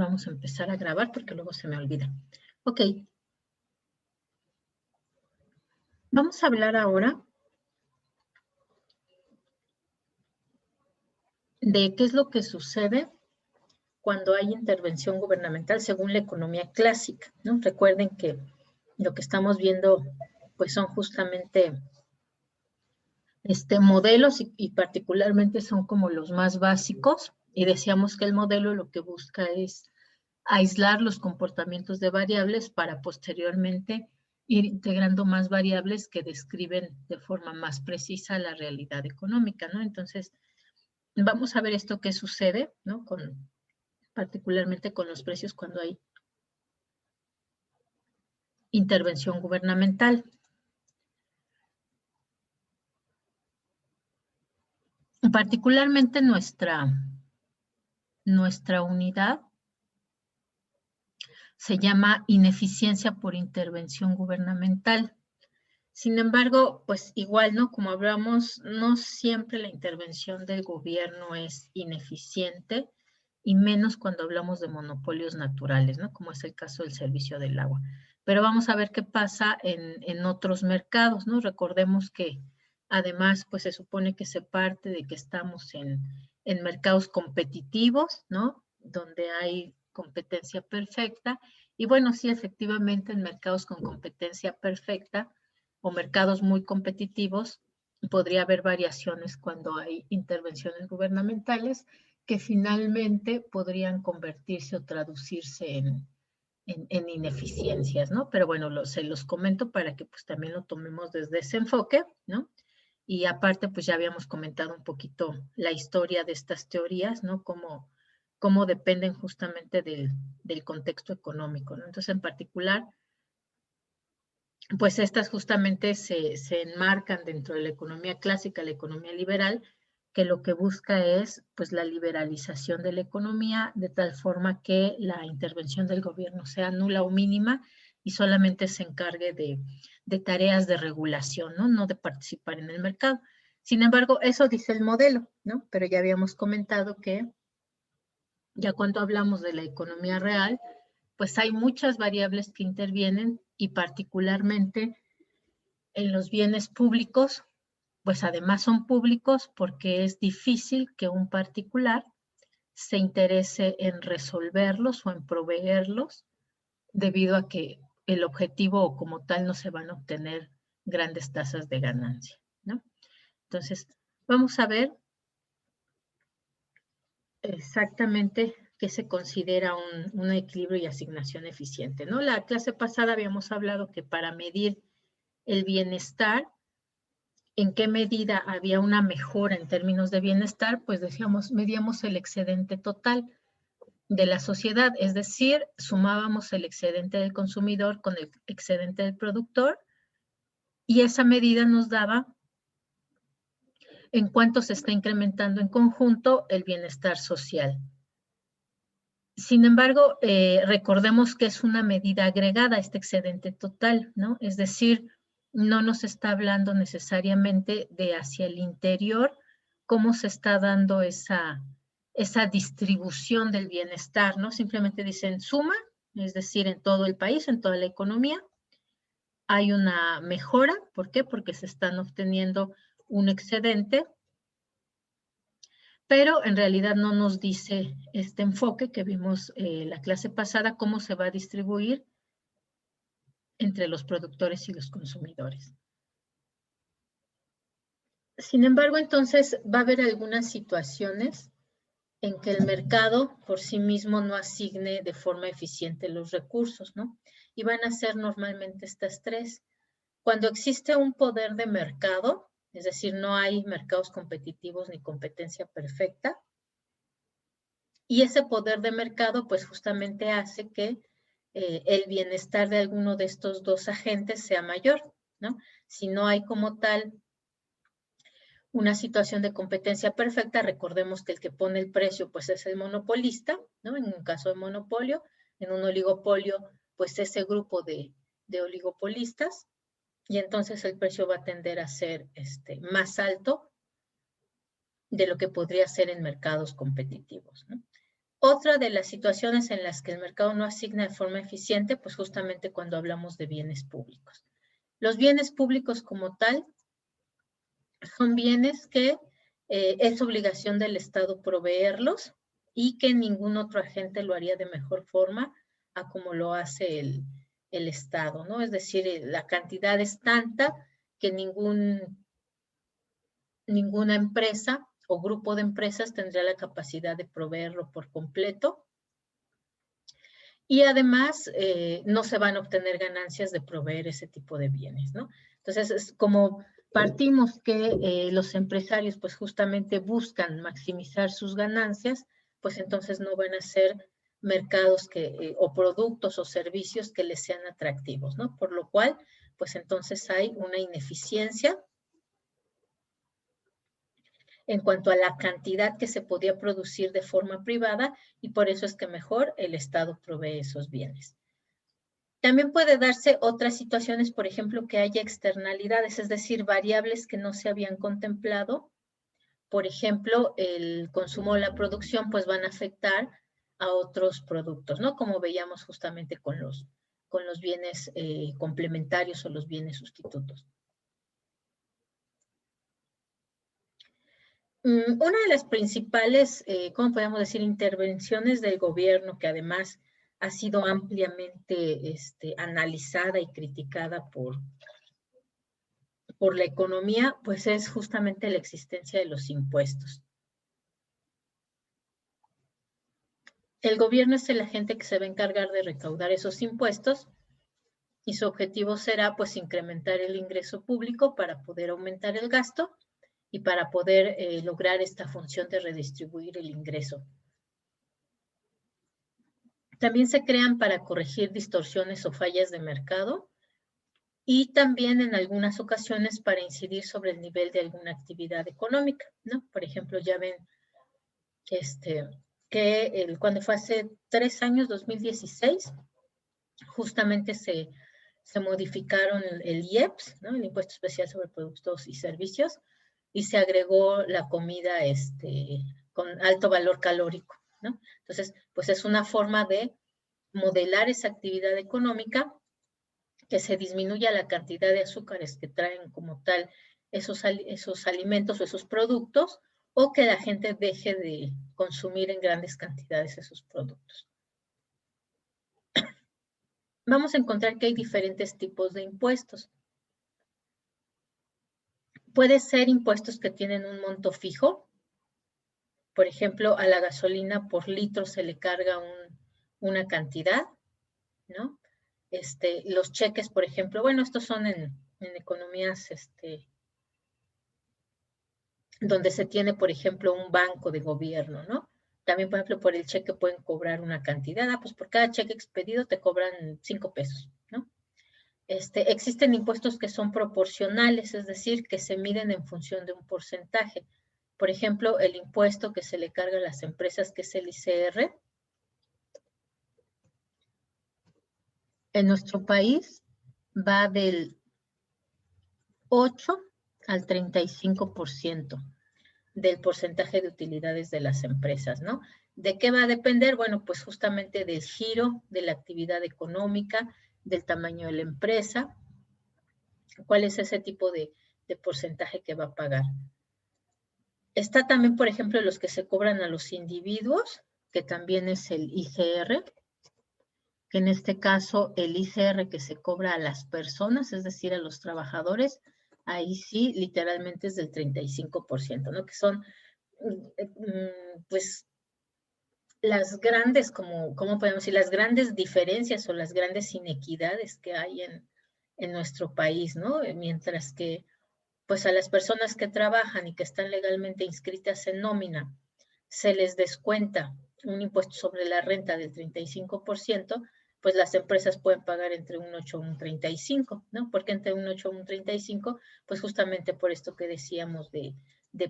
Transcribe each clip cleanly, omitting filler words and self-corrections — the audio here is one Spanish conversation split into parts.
vamos a empezar a grabar porque luego se me olvida. Ok. Vamos a hablar ahora de qué es lo que sucede cuando hay intervención gubernamental según la economía clásica, ¿no? Recuerden que lo que estamos viendo pues son justamente modelos y particularmente son como los más básicos, y decíamos que el modelo lo que busca es aislar los comportamientos de variables para posteriormente ir integrando más variables que describen de forma más precisa la realidad económica, ¿no? Entonces, vamos a ver esto que sucede, ¿no? Particularmente con los precios cuando hay intervención gubernamental. Particularmente nuestra unidad se llama ineficiencia por intervención gubernamental. Sin embargo, pues igual, ¿no? Como hablamos, no siempre la intervención del gobierno es ineficiente, y menos cuando hablamos de monopolios naturales, ¿no? Como es el caso del servicio del agua. Pero vamos a ver qué pasa en otros mercados, ¿no? Recordemos que además, pues se supone que se parte de que estamos en mercados competitivos, ¿no? Donde hay competencia perfecta. Y bueno, sí, efectivamente, en mercados con competencia perfecta o mercados muy competitivos, podría haber variaciones cuando hay intervenciones gubernamentales que finalmente podrían convertirse o traducirse en ineficiencias, ¿no? Pero bueno, se los comento para que pues también lo tomemos desde ese enfoque, ¿no? Y aparte, pues ya habíamos comentado un poquito la historia de estas teorías, ¿no? Cómo dependen justamente del contexto económico, ¿no? Entonces, en particular, pues estas justamente se enmarcan dentro de la economía clásica, la economía liberal, que lo que busca es pues la liberalización de la economía de tal forma que la intervención del gobierno sea nula o mínima y solamente se encargue de tareas de regulación, ¿no? No de participar en el mercado. Sin embargo, eso dice el modelo, ¿no? Pero ya habíamos comentado que ya cuando hablamos de la economía real, pues hay muchas variables que intervienen y particularmente en los bienes públicos, pues además son públicos porque es difícil que un particular se interese en resolverlos o en proveerlos debido a que el objetivo o como tal no se van a obtener grandes tasas de ganancia, ¿no? Entonces, vamos a ver exactamente qué se considera un equilibrio y asignación eficiente, ¿no? La clase pasada habíamos hablado que para medir el bienestar, en qué medida había una mejora en términos de bienestar, pues decíamos, medíamos el excedente total de la sociedad, es decir, sumábamos el excedente del consumidor con el excedente del productor, y esa medida nos daba en cuánto se está incrementando en conjunto el bienestar social. Sin embargo, recordemos que es una medida agregada, este excedente total, ¿no? Es decir, no nos está hablando necesariamente de hacia el interior cómo se está dando esa distribución del bienestar, ¿no? Simplemente dicen suma, es decir, en todo el país, en toda la economía, hay una mejora. ¿Por qué? Porque se están obteniendo un excedente, pero en realidad no nos dice este enfoque que vimos la clase pasada, cómo se va a distribuir entre los productores y los consumidores. Sin embargo, entonces va a haber algunas situaciones en que el mercado por sí mismo no asigne de forma eficiente los recursos, ¿no? Y van a ser normalmente estas tres. Cuando existe un poder de mercado, es decir, no hay mercados competitivos ni competencia perfecta, y ese poder de mercado, pues justamente hace que el bienestar de alguno de estos dos agentes sea mayor, ¿no? Si no hay como tal una situación de competencia perfecta, recordemos que el que pone el precio, pues es el monopolista, ¿no? En un caso de monopolio, en un oligopolio, pues ese grupo de oligopolistas, y entonces el precio va a tender a ser más alto de lo que podría ser en mercados competitivos, ¿no? Otra de las situaciones en las que el mercado no asigna de forma eficiente, pues justamente cuando hablamos de bienes públicos. Los bienes públicos como tal son bienes que es obligación del Estado proveerlos y que ningún otro agente lo haría de mejor forma a como lo hace el Estado, ¿no? Es decir, la cantidad es tanta que ninguna empresa o grupo de empresas tendría la capacidad de proveerlo por completo. Y además, no se van a obtener ganancias de proveer ese tipo de bienes, ¿no? Entonces, es como partimos que los empresarios, pues justamente buscan maximizar sus ganancias, pues entonces no van a ser mercados o productos o servicios que les sean atractivos, ¿no? Por lo cual, pues entonces hay una ineficiencia en cuanto a la cantidad que se podía producir de forma privada y por eso es que mejor el Estado provee esos bienes. También puede darse otras situaciones, por ejemplo, que haya externalidades, es decir, variables que no se habían contemplado. Por ejemplo, el consumo o la producción pues van a afectar a otros productos, ¿no? Como veíamos justamente con los bienes complementarios o los bienes sustitutos. Una de las principales, ¿cómo podemos decir?, intervenciones del gobierno, que además ha sido ampliamente analizada y criticada por la economía, pues es justamente la existencia de los impuestos. El gobierno es el agente que se va a encargar de recaudar esos impuestos y su objetivo será pues incrementar el ingreso público para poder aumentar el gasto y para poder lograr esta función de redistribuir el ingreso. También se crean para corregir distorsiones o fallas de mercado y también en algunas ocasiones para incidir sobre el nivel de alguna actividad económica, ¿no? Por ejemplo, ya ven que cuando fue hace 3 años, 2016, justamente se modificaron el IEPS, ¿no? El Impuesto Especial sobre Productos y Servicios, y se agregó la comida con alto valor calórico, ¿no? Entonces, pues es una forma de modelar esa actividad económica, que se disminuya la cantidad de azúcares que traen como tal esos alimentos o esos productos, o que la gente deje de consumir en grandes cantidades esos productos. Vamos a encontrar que hay diferentes tipos de impuestos. Puede ser impuestos que tienen un monto fijo. Por ejemplo, a la gasolina por litro se le carga una cantidad, ¿no? Los cheques, por ejemplo, bueno, estos son en economías donde se tiene, por ejemplo, un banco de gobierno, ¿no? También, por ejemplo, por el cheque pueden cobrar una cantidad, pues por cada cheque expedido te cobran 5 pesos, ¿no? Existen impuestos que son proporcionales, es decir, que se miden en función de un porcentaje. Por ejemplo, el impuesto que se le carga a las empresas, que es el ICR. En nuestro país va del 8 al 35% del porcentaje de utilidades de las empresas, ¿no? ¿De qué va a depender? Bueno, pues justamente del giro de la actividad económica, del tamaño de la empresa, cuál es ese tipo de porcentaje que va a pagar. Está también, por ejemplo, los que se cobran a los individuos, que también es el IGR, que en este caso el ICR que se cobra a las personas, es decir, a los trabajadores, ahí sí, literalmente es del 35%, ¿no? Que son, pues, las grandes, ¿cómo podemos decir? Las grandes diferencias o las grandes inequidades que hay en nuestro país, ¿no? Mientras que, pues, a las personas que trabajan y que están legalmente inscritas en nómina, se les descuenta un impuesto sobre la renta del 35%, pues las empresas pueden pagar entre un 8 y un 35, ¿no? ¿Por qué entre un 8 y un 35? Pues justamente por esto que decíamos de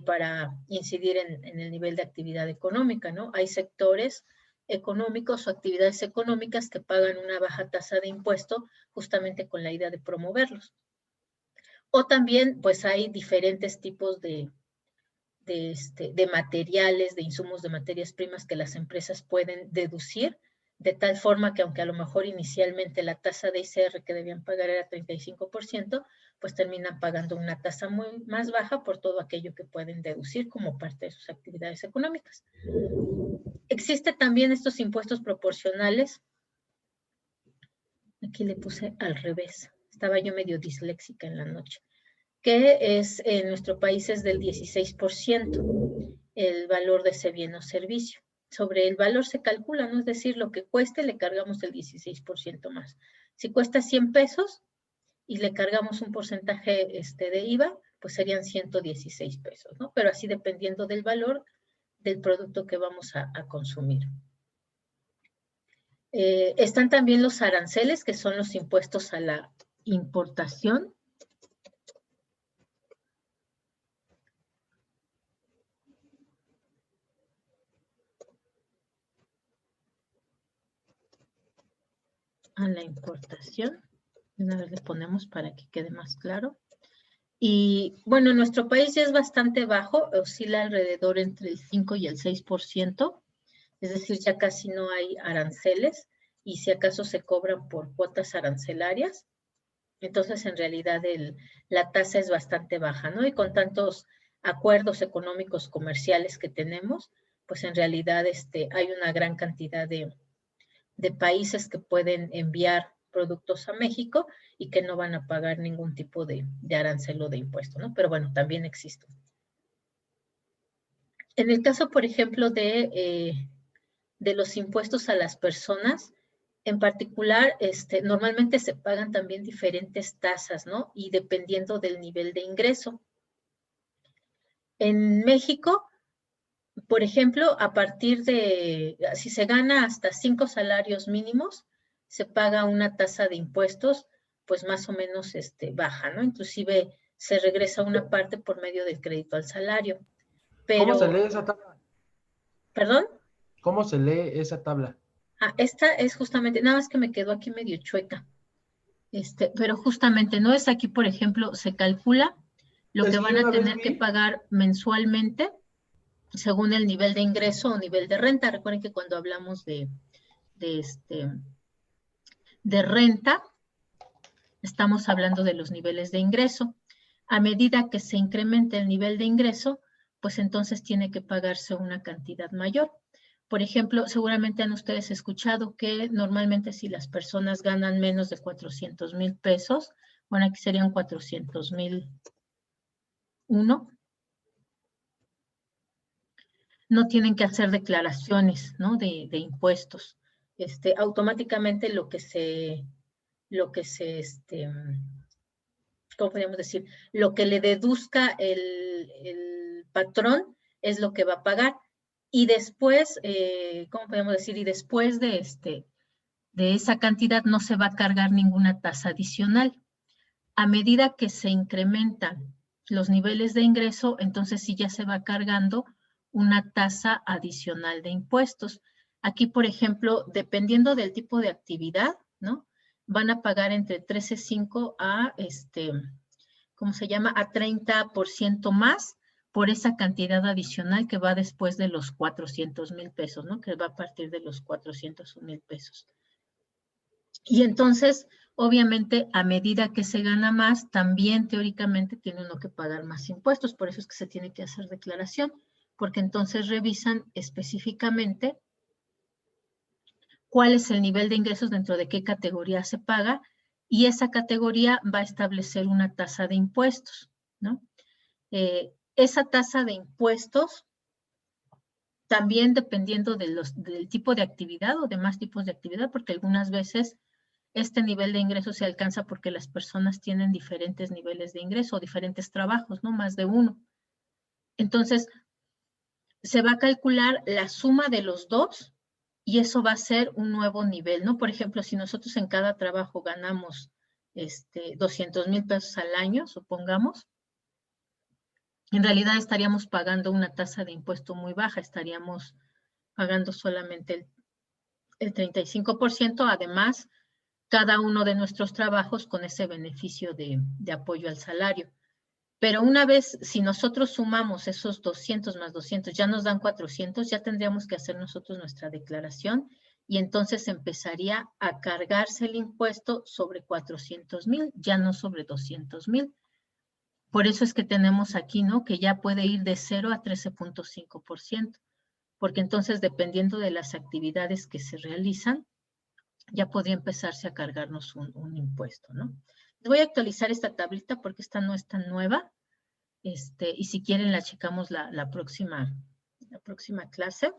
para incidir en el nivel de actividad económica, ¿no? Hay sectores económicos o actividades económicas que pagan una baja tasa de impuesto justamente con la idea de promoverlos. O también, pues hay diferentes tipos de de materiales, de insumos de materias primas que las empresas pueden deducir, de tal forma que aunque a lo mejor inicialmente la tasa de ICR que debían pagar era 35%, pues terminan pagando una tasa muy más baja por todo aquello que pueden deducir como parte de sus actividades económicas. Existen también estos impuestos proporcionales. Aquí le puse al revés. Estaba yo medio disléxica en la noche. Que es, en nuestro país es del 16%, el valor de ese bien o servicio. Sobre el valor se calcula, ¿no? Es decir, lo que cueste le cargamos el 16% más. Si cuesta 100 pesos y le cargamos un porcentaje de IVA, pues serían 116 pesos, ¿no? Pero así dependiendo del valor del producto que vamos a consumir. Están también los aranceles, que son los impuestos a la importación. A la importación. Una vez le ponemos para que quede más claro. Y bueno, en nuestro país ya es bastante bajo, oscila alrededor entre el 5 y el 6%, es decir, ya casi no hay aranceles y si acaso se cobran por cuotas arancelarias. Entonces, en realidad, la tasa es bastante baja, ¿no? Y con tantos acuerdos económicos comerciales que tenemos, pues en realidad hay una gran cantidad de países que pueden enviar productos a México y que no van a pagar ningún tipo de arancel o de impuesto, ¿no? Pero bueno, también existe. En el caso, por ejemplo, de los impuestos a las personas, en particular, normalmente se pagan también diferentes tasas, ¿no? Y dependiendo del nivel de ingreso. En México, por ejemplo, a partir de, si se gana hasta 5 salarios mínimos, se paga una tasa de impuestos, pues más o menos baja, ¿no? Inclusive se regresa una parte por medio del crédito al salario. Pero, ¿cómo se lee esa tabla? ¿Perdón? ¿Cómo se lee esa tabla? Esta es justamente, nada más que me quedó aquí medio chueca. Pero justamente, ¿no? Es aquí, por ejemplo, se calcula lo Es que que van yo a una vez tener que vi, pagar mensualmente según el nivel de ingreso o nivel de renta. Recuerden que cuando hablamos de renta, estamos hablando de los niveles de ingreso. A medida que se incremente el nivel de ingreso, pues entonces tiene que pagarse una cantidad mayor. Por ejemplo, seguramente han ustedes escuchado que normalmente si las personas ganan menos de 400,000 pesos, bueno, aquí serían 400,001, no tienen que hacer declaraciones, ¿no? de impuestos. Automáticamente lo que se ¿cómo podríamos decir? Lo que le deduzca el patrón es lo que va a pagar. Y después, ¿cómo podríamos decir? Y después de esa cantidad no se va a cargar ninguna tasa adicional. A medida que se incrementan los niveles de ingreso, entonces sí ya se va cargando una tasa adicional de impuestos. Aquí, por ejemplo, dependiendo del tipo de actividad, ¿no? Van a pagar entre 13.5 a ¿cómo se llama? A 30% más por esa cantidad adicional que va después de los 400,000 pesos, ¿no? Que va a partir de los 401,000 pesos. Y entonces, obviamente, a medida que se gana más, también teóricamente tiene uno que pagar más impuestos. Por eso es que se tiene que hacer declaración, porque entonces revisan específicamente cuál es el nivel de ingresos dentro de qué categoría se paga y esa categoría va a establecer una tasa de impuestos, ¿no? Esa tasa de impuestos también dependiendo del tipo de actividad o demás tipos de actividad, porque algunas veces este nivel de ingreso se alcanza porque las personas tienen diferentes niveles de ingreso o diferentes trabajos, ¿no? Más de uno. Entonces, se va a calcular la suma de los dos y eso va a ser un nuevo nivel, ¿no? Por ejemplo, si nosotros en cada trabajo ganamos 200,000 pesos al año, supongamos, en realidad estaríamos pagando una tasa de impuesto muy baja, estaríamos pagando solamente el 35%, además, cada uno de nuestros trabajos con ese beneficio de apoyo al salario. Pero una vez, si nosotros sumamos esos 200 más 200, ya nos dan 400, ya tendríamos que hacer nosotros nuestra declaración y entonces empezaría a cargarse el impuesto sobre 400,000, ya no sobre 200,000. Por eso es que tenemos aquí, ¿no? Que ya puede ir de 0 a 13.5%, porque entonces, dependiendo de las actividades que se realizan, ya podría empezarse a cargarnos un impuesto, ¿no? Voy a actualizar esta tablita porque esta no es tan nueva, y si quieren la checamos la próxima clase,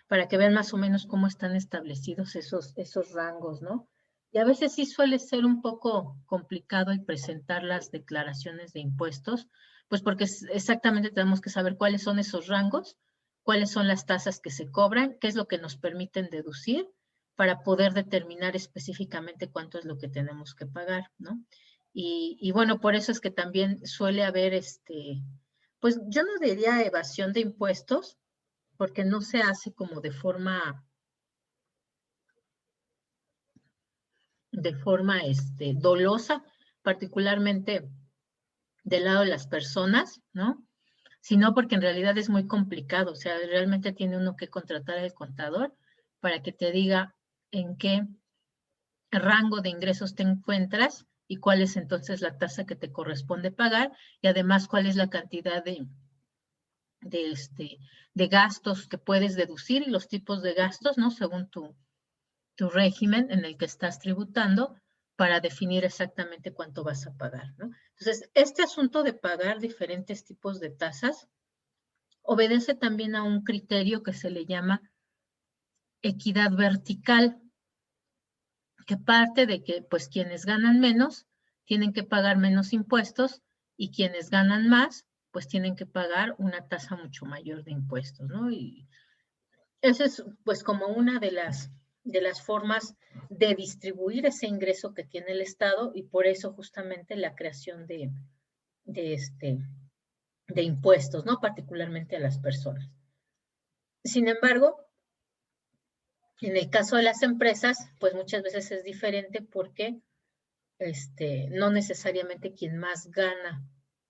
para que vean más o menos cómo están establecidos esos rangos, ¿no? Y a veces sí suele ser un poco complicado el presentar las declaraciones de impuestos, pues porque exactamente tenemos que saber cuáles son esos rangos, cuáles son las tasas que se cobran, qué es lo que nos permiten deducir para poder determinar específicamente cuánto es lo que tenemos que pagar, ¿no? Y bueno, por eso es que también suele haber, pues yo no diría evasión de impuestos, porque no se hace como de forma dolosa, particularmente del lado de las personas, ¿no? Sino porque en realidad es muy complicado, o sea, realmente tiene uno que contratar al contador para que te diga en qué rango de ingresos te encuentras y cuál es entonces la tasa que te corresponde pagar y además cuál es la cantidad de gastos que puedes deducir y los tipos de gastos, ¿no? Según tu régimen en el que estás tributando para definir exactamente cuánto vas a pagar, ¿no? Entonces, este asunto de pagar diferentes tipos de tasas obedece también a un criterio que se le llama equidad vertical, que parte de que, pues, quienes ganan menos tienen que pagar menos impuestos y quienes ganan más, pues, tienen que pagar una tasa mucho mayor de impuestos, ¿no? Y esa es, pues, como una de las formas de distribuir ese ingreso que tiene el Estado y por eso justamente la creación de impuestos, ¿no? Particularmente a las personas. Sin embargo, en el caso de las empresas, pues muchas veces es diferente porque no necesariamente quien más gana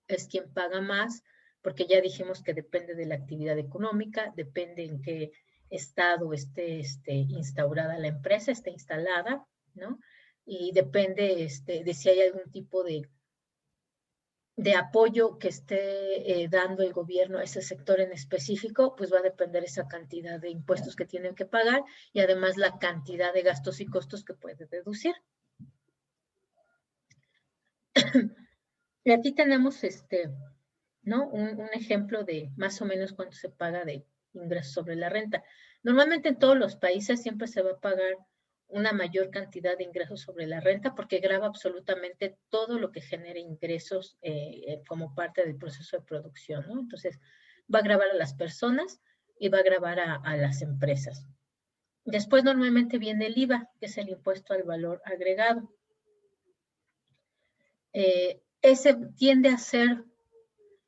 es quien paga más, porque ya dijimos que depende de la actividad económica, depende en qué estado esté instaurada la empresa, esté instalada, ¿no? Y depende de si hay algún tipo de apoyo que esté dando el gobierno a ese sector en específico, pues va a depender esa cantidad de impuestos que tienen que pagar y además la cantidad de gastos y costos que puede deducir. Y aquí tenemos ¿no? Un ejemplo de más o menos cuánto se paga de ingresos sobre la renta. Normalmente en todos los países siempre se va a pagar una mayor cantidad de ingresos sobre la renta porque grava absolutamente todo lo que genere ingresos como parte del proceso de producción, ¿no? Entonces, va a gravar a las personas y va a gravar a las empresas. Después normalmente viene el IVA, que es el impuesto al valor agregado. Ese tiende a ser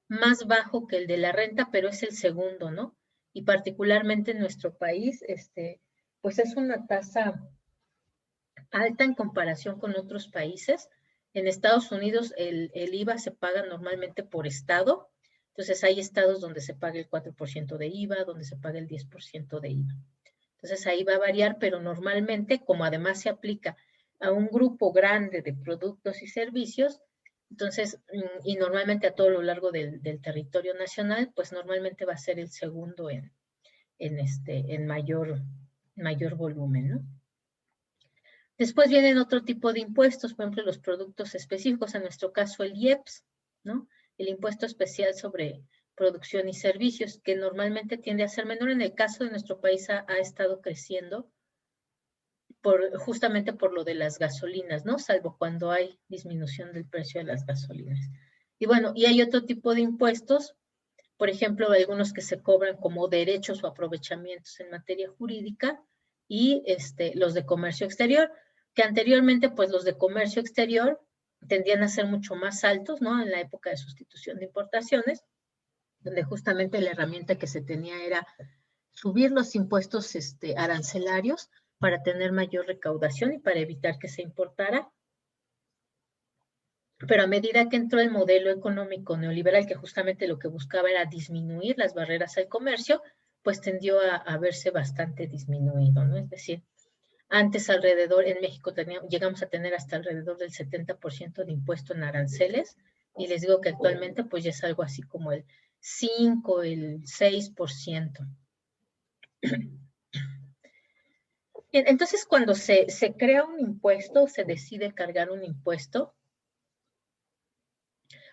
más bajo que el de la renta, pero es el segundo, ¿no? Y particularmente en nuestro país, pues es una tasa alta en comparación con otros países. En Estados Unidos el IVA se paga normalmente por estado, entonces hay estados donde se paga el 4% de IVA, donde se paga el 10% de IVA. Entonces ahí va a variar, pero normalmente, como además se aplica a un grupo grande de productos y servicios, entonces, y normalmente a todo lo largo del territorio nacional, pues normalmente va a ser el segundo en mayor volumen, ¿no? Después vienen otro tipo de impuestos, por ejemplo, los productos específicos, en nuestro caso el IEPS, ¿no? El impuesto especial sobre producción y servicios, que normalmente tiende a ser menor. En el caso de nuestro país ha estado creciendo justamente por lo de las gasolinas, ¿no? Salvo cuando hay disminución del precio de las gasolinas. Y bueno, y hay otro tipo de impuestos, por ejemplo, algunos que se cobran como derechos o aprovechamientos en materia jurídica y los de comercio exterior, que anteriormente, pues los de comercio exterior tendían a ser mucho más altos, ¿no? En la época de sustitución de importaciones, donde justamente la herramienta que se tenía era subir los impuestos arancelarios para tener mayor recaudación y para evitar que se importara. Pero a medida que entró el modelo económico neoliberal, que justamente lo que buscaba era disminuir las barreras al comercio, pues tendió a verse bastante disminuido, ¿no? Es decir, antes alrededor, en México llegamos a tener hasta alrededor del 70% de impuesto en aranceles, y les digo que actualmente pues ya es algo así como el 5, el 6%. Entonces, cuando se crea un impuesto, se decide cargar un impuesto,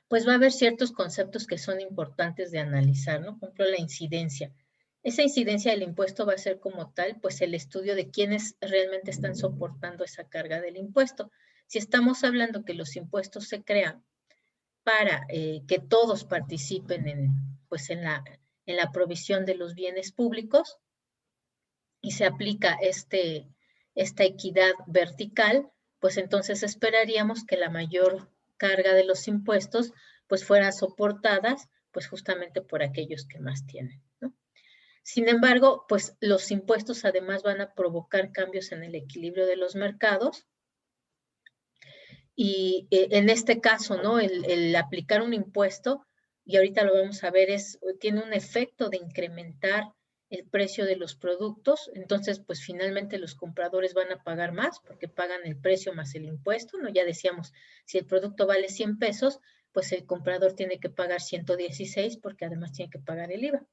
pues va a haber ciertos conceptos que son importantes de analizar, ¿no? Por ejemplo, la incidencia. Esa incidencia del impuesto va a ser como tal, pues el estudio de quiénes realmente están soportando esa carga del impuesto. Si estamos hablando que los impuestos se crean para que todos participen pues en la provisión de los bienes públicos y se aplica esta equidad vertical, pues entonces esperaríamos que la mayor carga de los impuestos pues fueran soportadas pues justamente por aquellos que más tienen, ¿no? Sin embargo, pues los impuestos además van a provocar cambios en el equilibrio de los mercados y en este caso, ¿no? El aplicar un impuesto, y ahorita lo vamos a ver, tiene un efecto de incrementar el precio de los productos, entonces pues finalmente los compradores van a pagar más porque pagan el precio más el impuesto, ¿no? Ya decíamos, si el producto vale 100 pesos, pues el comprador tiene que pagar 116 porque además tiene que pagar el IVA.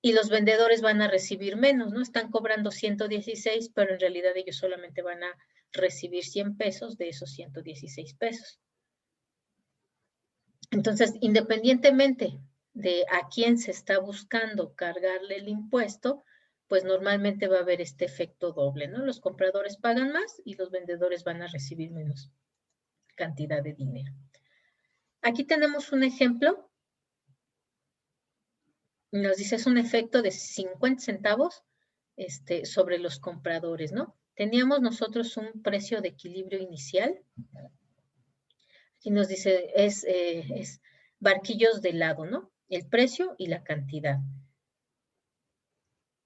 Y los vendedores van a recibir menos, ¿no? Están cobrando 116, pero en realidad ellos solamente van a recibir 100 pesos de esos 116 pesos. Entonces, independientemente de a quién se está buscando cargarle el impuesto, pues normalmente va a haber este efecto doble, ¿no? Los compradores pagan más y los vendedores van a recibir menos cantidad de dinero. Aquí tenemos un ejemplo. Nos dice, es un efecto de 50 centavos sobre los compradores, ¿no? Teníamos nosotros un precio de equilibrio inicial. Aquí nos dice, es barquillos de lado, ¿no? El precio y la cantidad.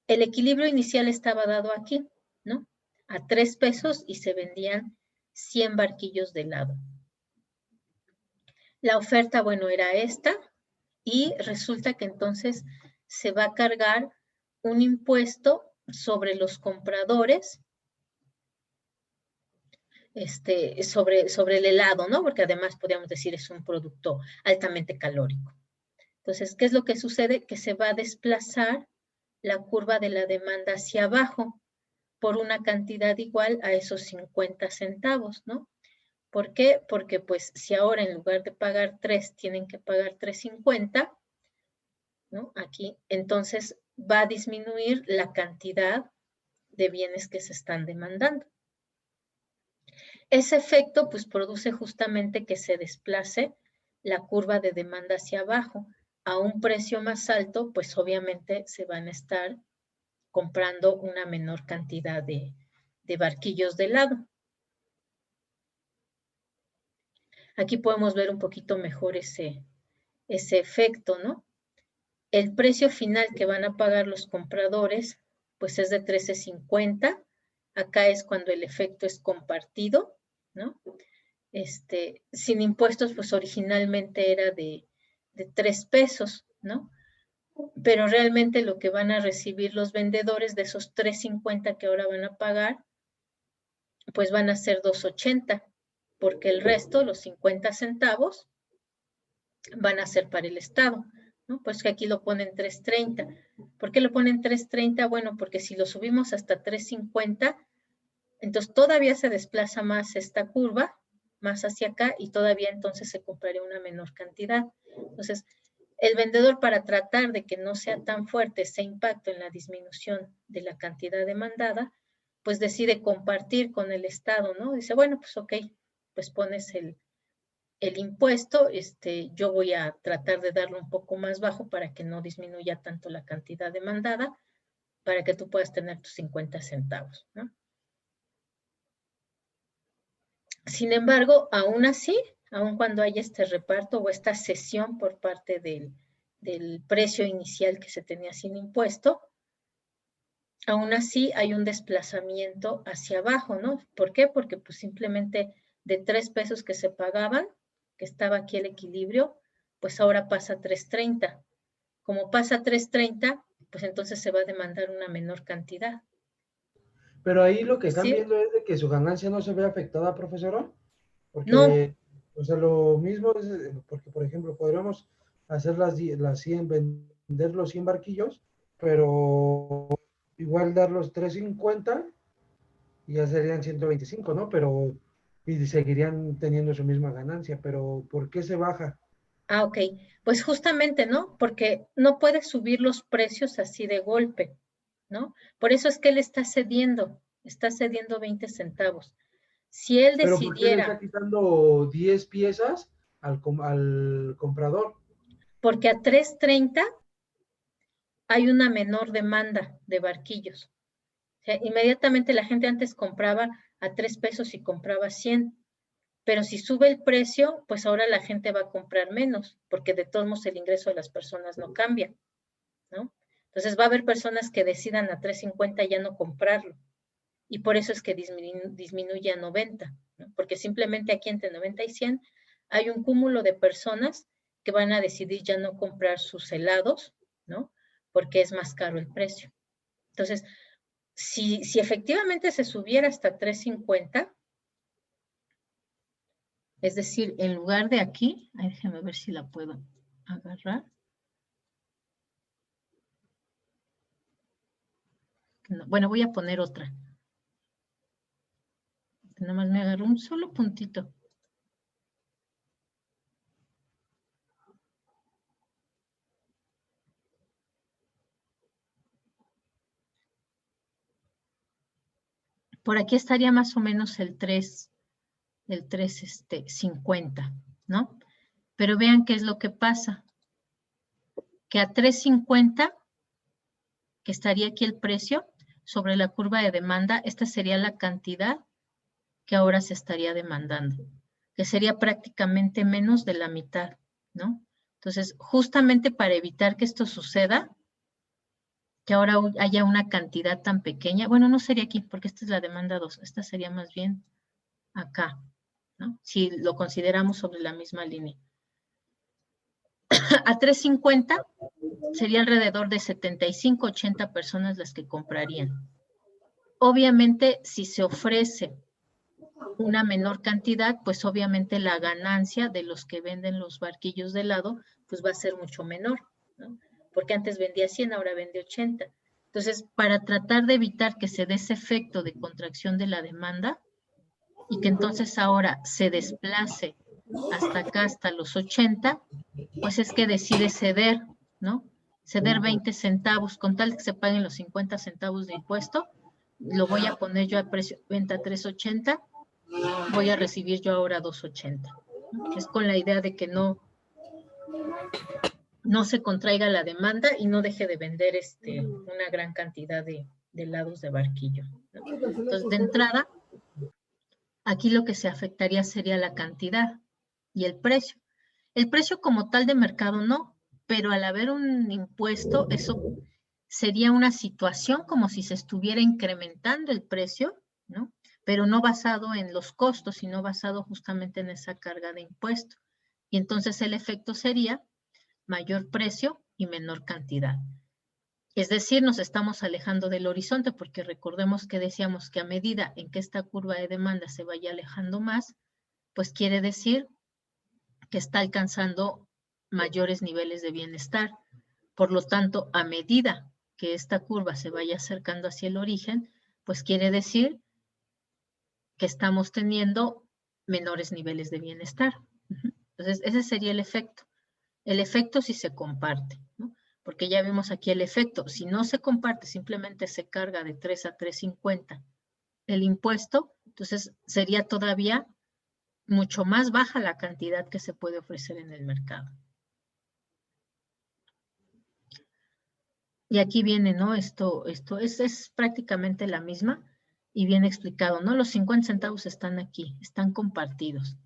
El equilibrio inicial estaba dado aquí, ¿no? A 3 pesos y se vendían 100 barquillos de helado. La oferta, bueno, era esta y resulta que entonces se va a cargar un impuesto sobre los compradores, sobre el helado, ¿no? Porque además podríamos decir es un producto altamente calórico. Entonces, ¿qué es lo que sucede? Que se va a desplazar la curva de la demanda hacia abajo por una cantidad igual a esos 50 centavos, ¿no? ¿Por qué? Porque pues si ahora en lugar de pagar 3 tienen que pagar 3.50, ¿no? Aquí, entonces va a disminuir la cantidad de bienes que se están demandando. Ese efecto pues produce justamente que se desplace la curva de demanda hacia abajo. A un precio más alto, pues obviamente se van a estar comprando una menor cantidad de barquillos de helado. Aquí podemos ver un poquito mejor ese efecto, ¿no? El precio final que van a pagar los compradores, pues es de 13.50. Acá es cuando el efecto es compartido, ¿no? Sin impuestos, pues originalmente era de 3 pesos, ¿no? Pero realmente lo que van a recibir los vendedores de esos 3.50 que ahora van a pagar, pues van a ser 2.80, porque el resto, los 50 centavos, van a ser para el Estado, ¿no? Pues que aquí lo ponen 3.30. ¿Por qué lo ponen 3.30? Bueno, porque si lo subimos hasta 3.50, entonces todavía se desplaza más esta curva, más hacia acá, y todavía entonces se compraría una menor cantidad. Entonces, el vendedor, para tratar de que no sea tan fuerte ese impacto en la disminución de la cantidad demandada, pues decide compartir con el Estado, ¿no? Dice, bueno, pues ok, pues pones el impuesto, yo voy a tratar de darlo un poco más bajo para que no disminuya tanto la cantidad demandada, para que tú puedas tener tus 50 centavos, ¿no? Sin embargo, aún así, aun cuando haya este reparto o esta cesión por parte del precio inicial que se tenía sin impuesto, aún así hay un desplazamiento hacia abajo, ¿no? ¿Por qué? Porque pues simplemente de 3 pesos que se pagaban, que estaba aquí el equilibrio, pues ahora pasa a 3.30. Como pasa a 3.30, pues entonces se va a demandar una menor cantidad. Pero ahí lo que Es están decir, viendo es de que su ganancia no se ve afectada, profesora, no, porque, o sea, lo mismo es, porque, por ejemplo, podríamos hacer las 100, vender los 100 barquillos, pero igual dar los 350 y ya serían 125, ¿no? Pero, y seguirían teniendo su misma ganancia, pero ¿por qué se baja? ok, pues justamente, ¿no? Porque no puede subir los precios así de golpe, ¿no? Por eso es que él está cediendo 20 centavos. Si él Pero ¿por qué le está decidiera, quitando 10 piezas al comprador? porque a 3.30 hay una menor demanda de barquillos. O sea, inmediatamente la gente antes compraba a 3 pesos y compraba 100. Pero si sube el precio, pues ahora la gente va a comprar menos, porque de todos modos el ingreso de las personas no cambia, ¿no? Entonces va a haber personas que decidan a 3.50 ya no comprarlo. Y por eso es que disminuye a 90, ¿no? Porque simplemente aquí entre 90 y 100 hay un cúmulo de personas que van a decidir ya no comprar sus helados, ¿no? Porque es más caro el precio. Entonces, si efectivamente se subiera hasta 3.50, es decir, en lugar de aquí, déjame ver si la puedo agarrar. No, bueno, voy a poner otra. Nada más me agarro un solo puntito. Por aquí estaría más o menos el 3.50, ¿no? Pero vean qué es lo que pasa. Que a 3.50, que estaría aquí el precio, sobre la curva de demanda, esta sería la cantidad que ahora se estaría demandando, que sería prácticamente menos de la mitad, ¿no? Entonces, justamente para evitar que esto suceda, que ahora haya una cantidad tan pequeña, bueno, no sería aquí, porque esta es la demanda 2, esta sería más bien acá, ¿no? Si lo consideramos sobre la misma línea. A 3.50 sería alrededor de 75, 80 personas las que comprarían. Obviamente, si se ofrece una menor cantidad, pues obviamente la ganancia de los que venden los barquillos de helado, pues va a ser mucho menor, ¿no? Porque antes vendía 100, ahora vende 80. Entonces, para tratar de evitar que se dé ese efecto de contracción de la demanda y que entonces ahora se desplace hasta acá, hasta los 80, pues es que decide ceder, ¿no? Ceder 20 centavos, con tal que se paguen los 50 centavos de impuesto, lo voy a poner yo a precio venta 3.80, voy a recibir yo ahora 2.80. Es con la idea de que no se contraiga la demanda y no deje de vender una gran cantidad de helados de barquillo, ¿no? Entonces, de entrada, aquí lo que se afectaría sería la cantidad y el precio. El precio como tal de mercado no, pero al haber un impuesto, eso sería una situación como si se estuviera incrementando el precio, ¿no? Pero no basado en los costos, sino basado justamente en esa carga de impuesto. Y entonces el efecto sería mayor precio y menor cantidad. Es decir, nos estamos alejando del horizonte porque recordemos que decíamos que a medida en que esta curva de demanda se vaya alejando más, pues quiere decir que está alcanzando mayores niveles de bienestar. Por lo tanto, a medida que esta curva se vaya acercando hacia el origen, pues quiere decir que estamos teniendo menores niveles de bienestar. Entonces, ese sería el efecto. El efecto si se comparte, ¿no? Porque ya vimos aquí el efecto. Si no se comparte, simplemente se carga de 3 a 3.50 el impuesto, entonces sería todavía mucho más baja la cantidad que se puede ofrecer en el mercado. Y aquí viene, ¿no? Esto es prácticamente la misma y bien explicado, ¿no? Los 50 centavos están aquí, están compartidos.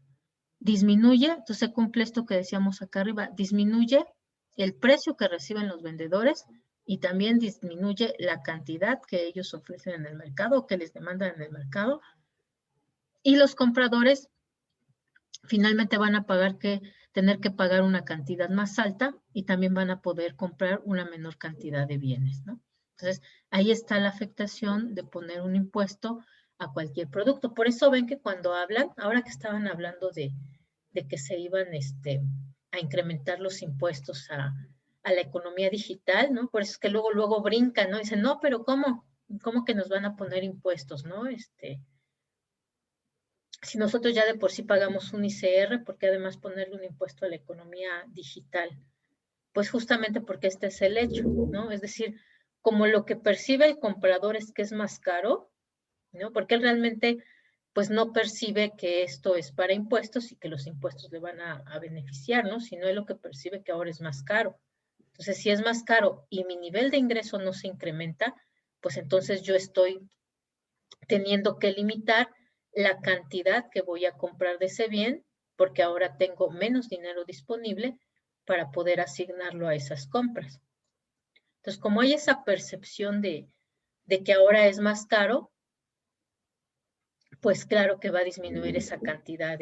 Disminuye, entonces se cumple esto que decíamos acá arriba, disminuye el precio que reciben los vendedores y también disminuye la cantidad que ellos ofrecen en el mercado o que les demandan en el mercado. Y los compradores finalmente van a tener que pagar una cantidad más alta y también van a poder comprar una menor cantidad de bienes, ¿no? Entonces, ahí está la afectación de poner un impuesto a cualquier producto. Por eso ven que cuando hablan, ahora que estaban hablando de que se iban a incrementar los impuestos a la economía digital, ¿no? Por eso es que luego brincan, ¿no? Dicen, no, pero ¿cómo? ¿Cómo que nos van a poner impuestos, no? Si nosotros ya de por sí pagamos un ICR, ¿por qué además ponerle un impuesto a la economía digital? Pues justamente porque este es el hecho, ¿no? Es decir, como lo que percibe el comprador es que es más caro, ¿no? Porque él realmente pues no percibe que esto es para impuestos y que los impuestos le van a beneficiar, ¿no? Sino es lo que percibe que ahora es más caro. Entonces, si es más caro y mi nivel de ingreso no se incrementa, pues entonces yo estoy teniendo que limitar la cantidad que voy a comprar de ese bien, porque ahora tengo menos dinero disponible para poder asignarlo a esas compras. Entonces, como hay esa percepción de que ahora es más caro, pues claro que va a disminuir esa cantidad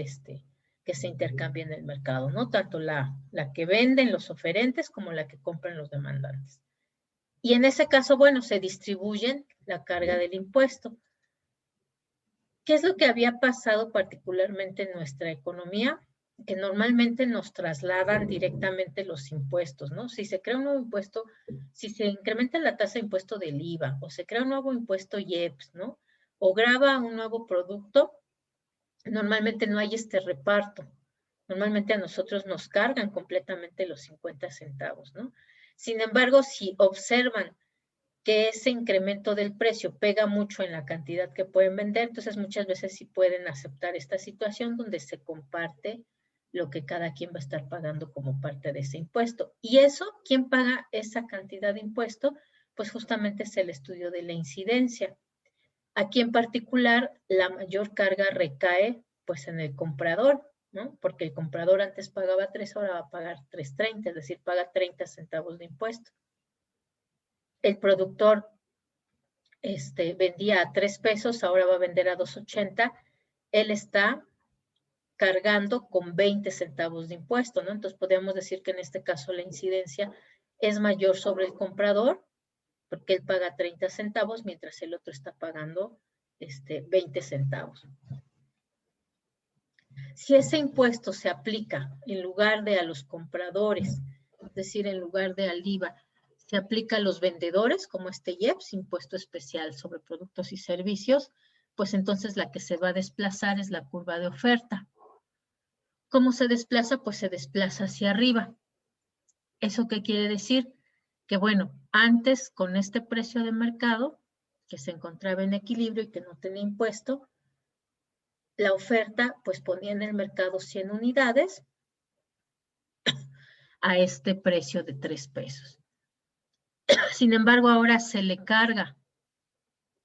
que se intercambia en el mercado, ¿no? Tanto la que venden los oferentes como la que compran los demandantes. Y en ese caso, bueno, se distribuyen la carga del impuesto. ¿Qué es lo que había pasado particularmente en nuestra economía? Que normalmente nos trasladan directamente los impuestos, ¿no? Si se crea un nuevo impuesto, si se incrementa la tasa de impuesto del IVA o se crea un nuevo impuesto IEPS, ¿no? O graba un nuevo producto, normalmente no hay este reparto. Normalmente a nosotros nos cargan completamente los 50 centavos, ¿no? Sin embargo, si observan que ese incremento del precio pega mucho en la cantidad que pueden vender, entonces muchas veces sí pueden aceptar esta situación donde se comparte lo que cada quien va a estar pagando como parte de ese impuesto. Y eso, ¿quién paga esa cantidad de impuesto? Pues justamente es el estudio de la incidencia. Aquí en particular, la mayor carga recae pues en el comprador, ¿no? Porque el comprador antes pagaba 3, ahora va a pagar 3.30, es decir, paga 30 centavos de impuesto. El productor vendía a 3 pesos, ahora va a vender a 2.80, él está cargando con 20 centavos de impuesto, ¿no? Entonces podríamos decir que en este caso la incidencia es mayor sobre el comprador, porque él paga 30 centavos, mientras el otro está pagando 20 centavos. Si ese impuesto se aplica en lugar de a los compradores, es decir, en lugar de al IVA, se aplica a los vendedores, como IEPS, impuesto especial sobre productos y servicios, pues entonces la que se va a desplazar es la curva de oferta. ¿Cómo se desplaza? Pues se desplaza hacia arriba. ¿Eso qué quiere decir? Que bueno, antes con este precio de mercado, que se encontraba en equilibrio y que no tenía impuesto, la oferta pues ponía en el mercado 100 unidades a este precio de 3 pesos. Sin embargo, ahora se le carga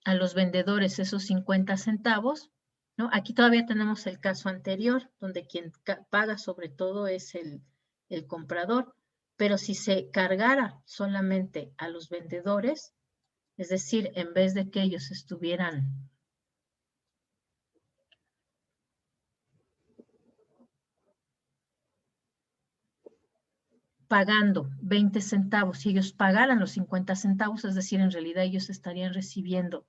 a los vendedores esos 50 centavos, ¿no? Aquí todavía tenemos el caso anterior, donde quien paga sobre todo es el comprador, pero si se cargara solamente a los vendedores, es decir, en vez de que ellos estuvieran pagando 20 centavos y ellos pagaran los 50 centavos, es decir, en realidad ellos estarían recibiendo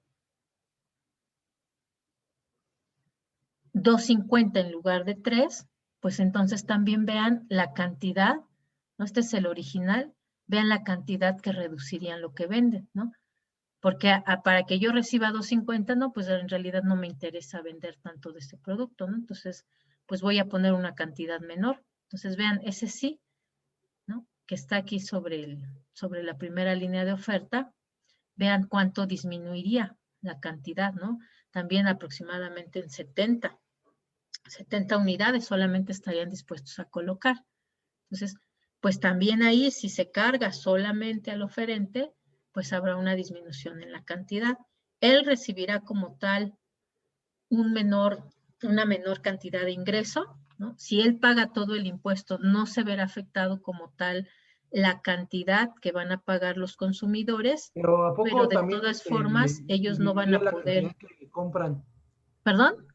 2.50 en lugar de 3, pues entonces también vean la cantidad, ¿no? Este es el original, vean la cantidad que reducirían lo que venden, ¿no? Porque para que yo reciba 2.50, no, pues en realidad no me interesa vender tanto de ese producto, ¿no? Entonces, pues voy a poner una cantidad menor. Entonces, vean, ese sí, ¿no? Que está aquí sobre la primera línea de oferta, vean cuánto disminuiría la cantidad, ¿no? También aproximadamente en 70 unidades solamente estarían dispuestos a colocar. Entonces, pues también ahí, si se carga solamente al oferente, pues habrá una disminución en la cantidad. Él recibirá como tal una menor cantidad de ingreso, ¿no? Si él paga todo el impuesto, no se verá afectado como tal la cantidad que van a pagar los consumidores, Pero ¿a pero poco de también todas formas, ellos no van disminuiría a la poder, cantidad que compran? ¿perdón?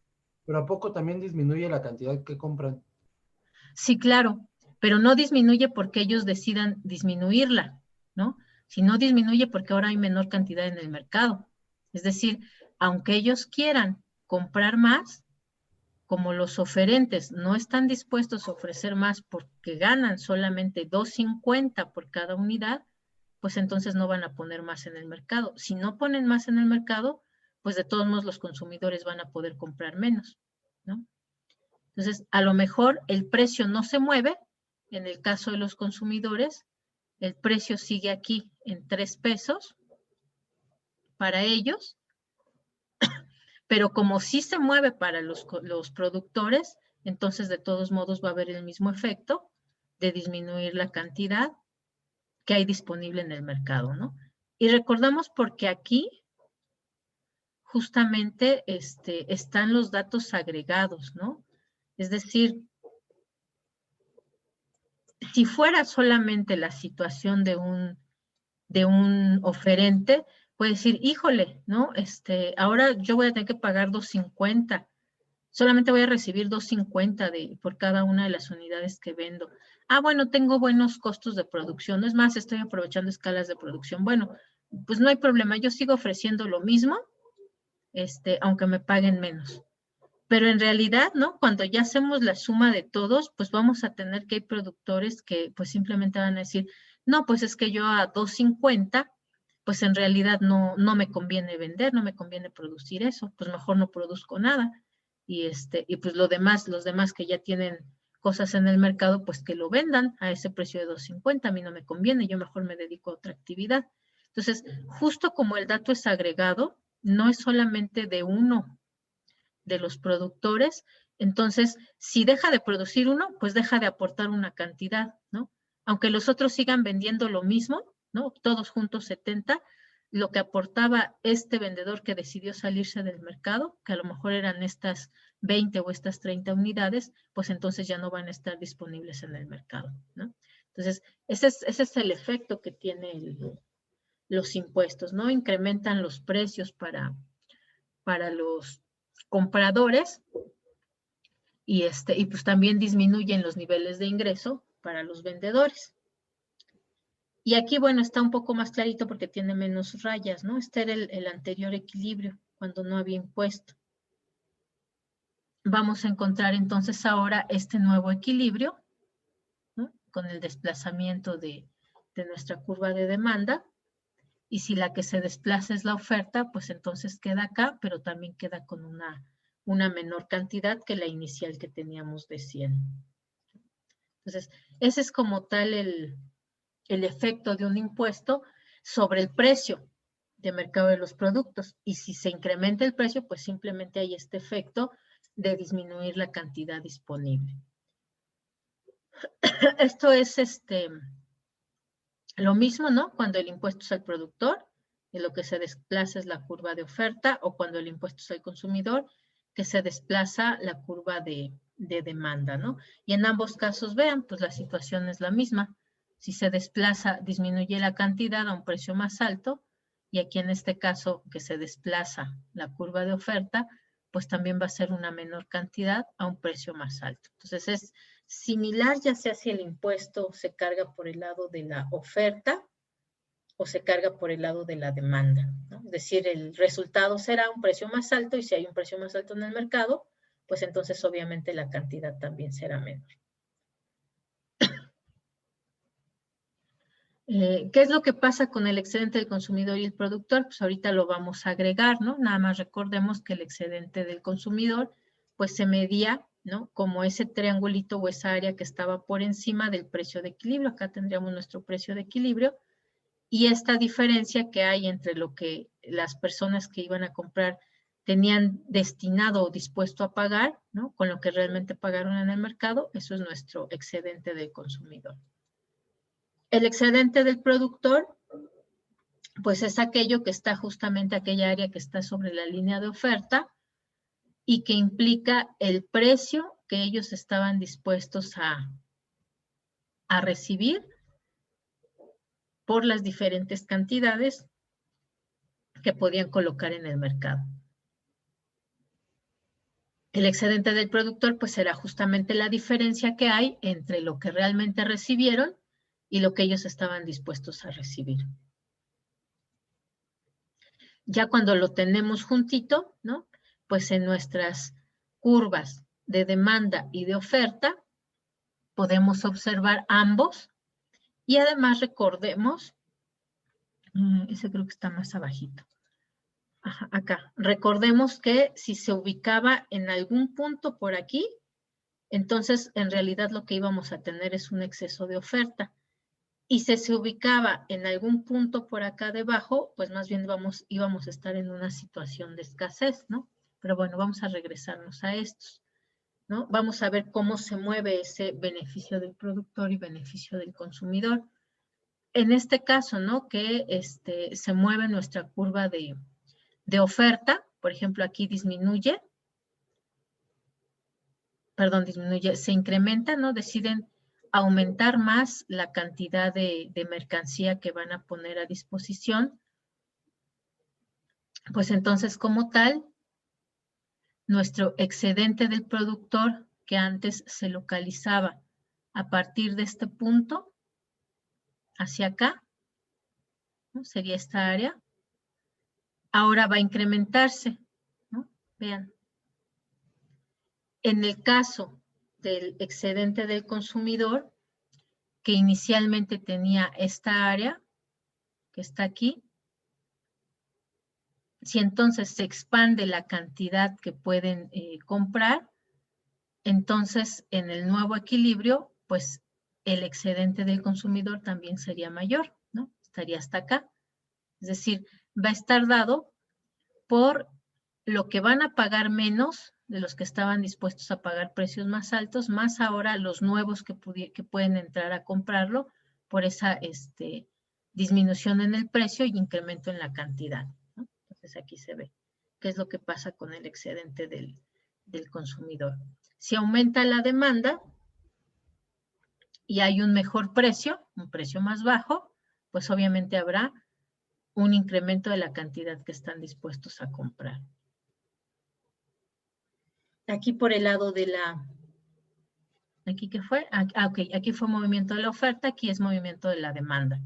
Pero ¿a poco también disminuye la cantidad que compran? Sí, claro, pero no disminuye porque ellos decidan disminuirla, ¿no? Si no disminuye porque ahora hay menor cantidad en el mercado. Es decir, aunque ellos quieran comprar más, como los oferentes no están dispuestos a ofrecer más porque ganan solamente 2.50 por cada unidad, pues entonces no van a poner más en el mercado. Si no ponen más en el mercado, pues de todos modos los consumidores van a poder comprar menos, ¿no? Entonces, a lo mejor el precio no se mueve, en el caso de los consumidores, el precio sigue aquí en 3 pesos para ellos, pero como sí se mueve para los productores, entonces de todos modos va a haber el mismo efecto de disminuir la cantidad que hay disponible en el mercado, ¿no? Y recordamos porque aquí justamente están los datos agregados, ¿no? Es decir, si fuera solamente la situación de un oferente, puede decir, híjole, ¿no? Ahora yo voy a tener que pagar 2.50, solamente voy a recibir 2.50 por cada una de las unidades que vendo. Ah, bueno, tengo buenos costos de producción, es más, estoy aprovechando escalas de producción. Bueno, pues no hay problema, yo sigo ofreciendo lo mismo, aunque me paguen menos. Pero en realidad, ¿no? Cuando ya hacemos la suma de todos, pues vamos a tener que hay productores que pues simplemente van a decir, no, pues es que yo a 2.50, pues en realidad no me conviene vender, no me conviene producir eso, pues mejor no produzco nada. Y pues los demás que ya tienen cosas en el mercado, pues que lo vendan a ese precio de 2.50, a mí no me conviene, yo mejor me dedico a otra actividad. Entonces, justo como el dato es agregado, no es solamente de uno de los productores, entonces si deja de producir uno, pues deja de aportar una cantidad, ¿no? Aunque los otros sigan vendiendo lo mismo, ¿no? Todos juntos 70, lo que aportaba este vendedor que decidió salirse del mercado, que a lo mejor eran estas 20 o estas 30 unidades, pues entonces ya no van a estar disponibles en el mercado, ¿no? Entonces, ese es el efecto que tiene los impuestos, ¿no? Incrementan los precios para los compradores y pues también disminuyen los niveles de ingreso para los vendedores. Y aquí, bueno, está un poco más clarito porque tiene menos rayas, ¿no? Este era el anterior equilibrio, cuando no había impuesto. Vamos a encontrar entonces ahora este nuevo equilibrio, ¿no? Con el desplazamiento de nuestra curva de demanda. Y si la que se desplaza es la oferta, pues entonces queda acá, pero también queda con una menor cantidad que la inicial que teníamos de 100. Entonces, ese es como tal el efecto de un impuesto sobre el precio de mercado de los productos. Y si se incrementa el precio, pues simplemente hay este efecto de disminuir la cantidad disponible. Esto es lo mismo, ¿no? Cuando el impuesto es al productor, y lo que se desplaza es la curva de oferta, o cuando el impuesto es al consumidor, que se desplaza la curva de demanda, ¿no? Y en ambos casos, vean, pues la situación es la misma. Si se desplaza, disminuye la cantidad a un precio más alto, y aquí en este caso, que se desplaza la curva de oferta, pues también va a ser una menor cantidad a un precio más alto. Entonces es similar, ya sea si el impuesto se carga por el lado de la oferta o se carga por el lado de la demanda, ¿no? Es decir, el resultado será un precio más alto y si hay un precio más alto en el mercado, pues entonces obviamente la cantidad también será menor. ¿Qué es lo que pasa con el excedente del consumidor y el productor? Pues ahorita lo vamos a agregar, ¿no? Nada más recordemos que el excedente del consumidor, pues se medía, ¿no? Como ese triangulito o esa área que estaba por encima del precio de equilibrio. Acá tendríamos nuestro precio de equilibrio. Y esta diferencia que hay entre lo que las personas que iban a comprar tenían destinado o dispuesto a pagar, ¿no? Con lo que realmente pagaron en el mercado, eso es nuestro excedente del consumidor. El excedente del productor, pues es aquello que está justamente aquella área que está sobre la línea de oferta y que implica el precio que ellos estaban dispuestos a recibir por las diferentes cantidades que podían colocar en el mercado. El excedente del productor pues será justamente la diferencia que hay entre lo que realmente recibieron y lo que ellos estaban dispuestos a recibir. Ya cuando lo tenemos juntito, ¿no? Pues en nuestras curvas de demanda y de oferta podemos observar ambos y además recordemos, ese creo que está más abajito. Ajá, acá. Recordemos que si se ubicaba en algún punto por aquí, entonces en realidad lo que íbamos a tener es un exceso de oferta. Y si se ubicaba en algún punto por acá debajo, pues más bien íbamos a estar en una situación de escasez, ¿no? Pero bueno, vamos a regresarnos a estos, ¿no? Vamos a ver cómo se mueve ese beneficio del productor y beneficio del consumidor. En este caso, ¿no? Que se mueve nuestra curva de oferta, por ejemplo, aquí disminuye, se incrementa, ¿no? Deciden aumentar más la cantidad de mercancía que van a poner a disposición, pues entonces como tal, nuestro excedente del productor que antes se localizaba a partir de este punto hacia acá, ¿no? Sería esta área, ahora va a incrementarse, ¿no? Vean. En el caso del excedente del consumidor, que inicialmente tenía esta área, que está aquí, si entonces se expande la cantidad que pueden comprar, entonces en el nuevo equilibrio, pues el excedente del consumidor también sería mayor, ¿no? Estaría hasta acá. Es decir, va a estar dado por lo que van a pagar menos de los que estaban dispuestos a pagar precios más altos, más ahora los nuevos que pueden entrar a comprarlo por esa disminución en el precio y incremento en la cantidad, ¿no? Entonces aquí se ve qué es lo que pasa con el excedente del consumidor. Si aumenta la demanda y hay un mejor precio, un precio más bajo, pues obviamente habrá un incremento de la cantidad que están dispuestos a comprar. Aquí por el lado de la... ¿Aquí qué fue? Ok, aquí fue movimiento de la oferta, aquí es movimiento de la demanda,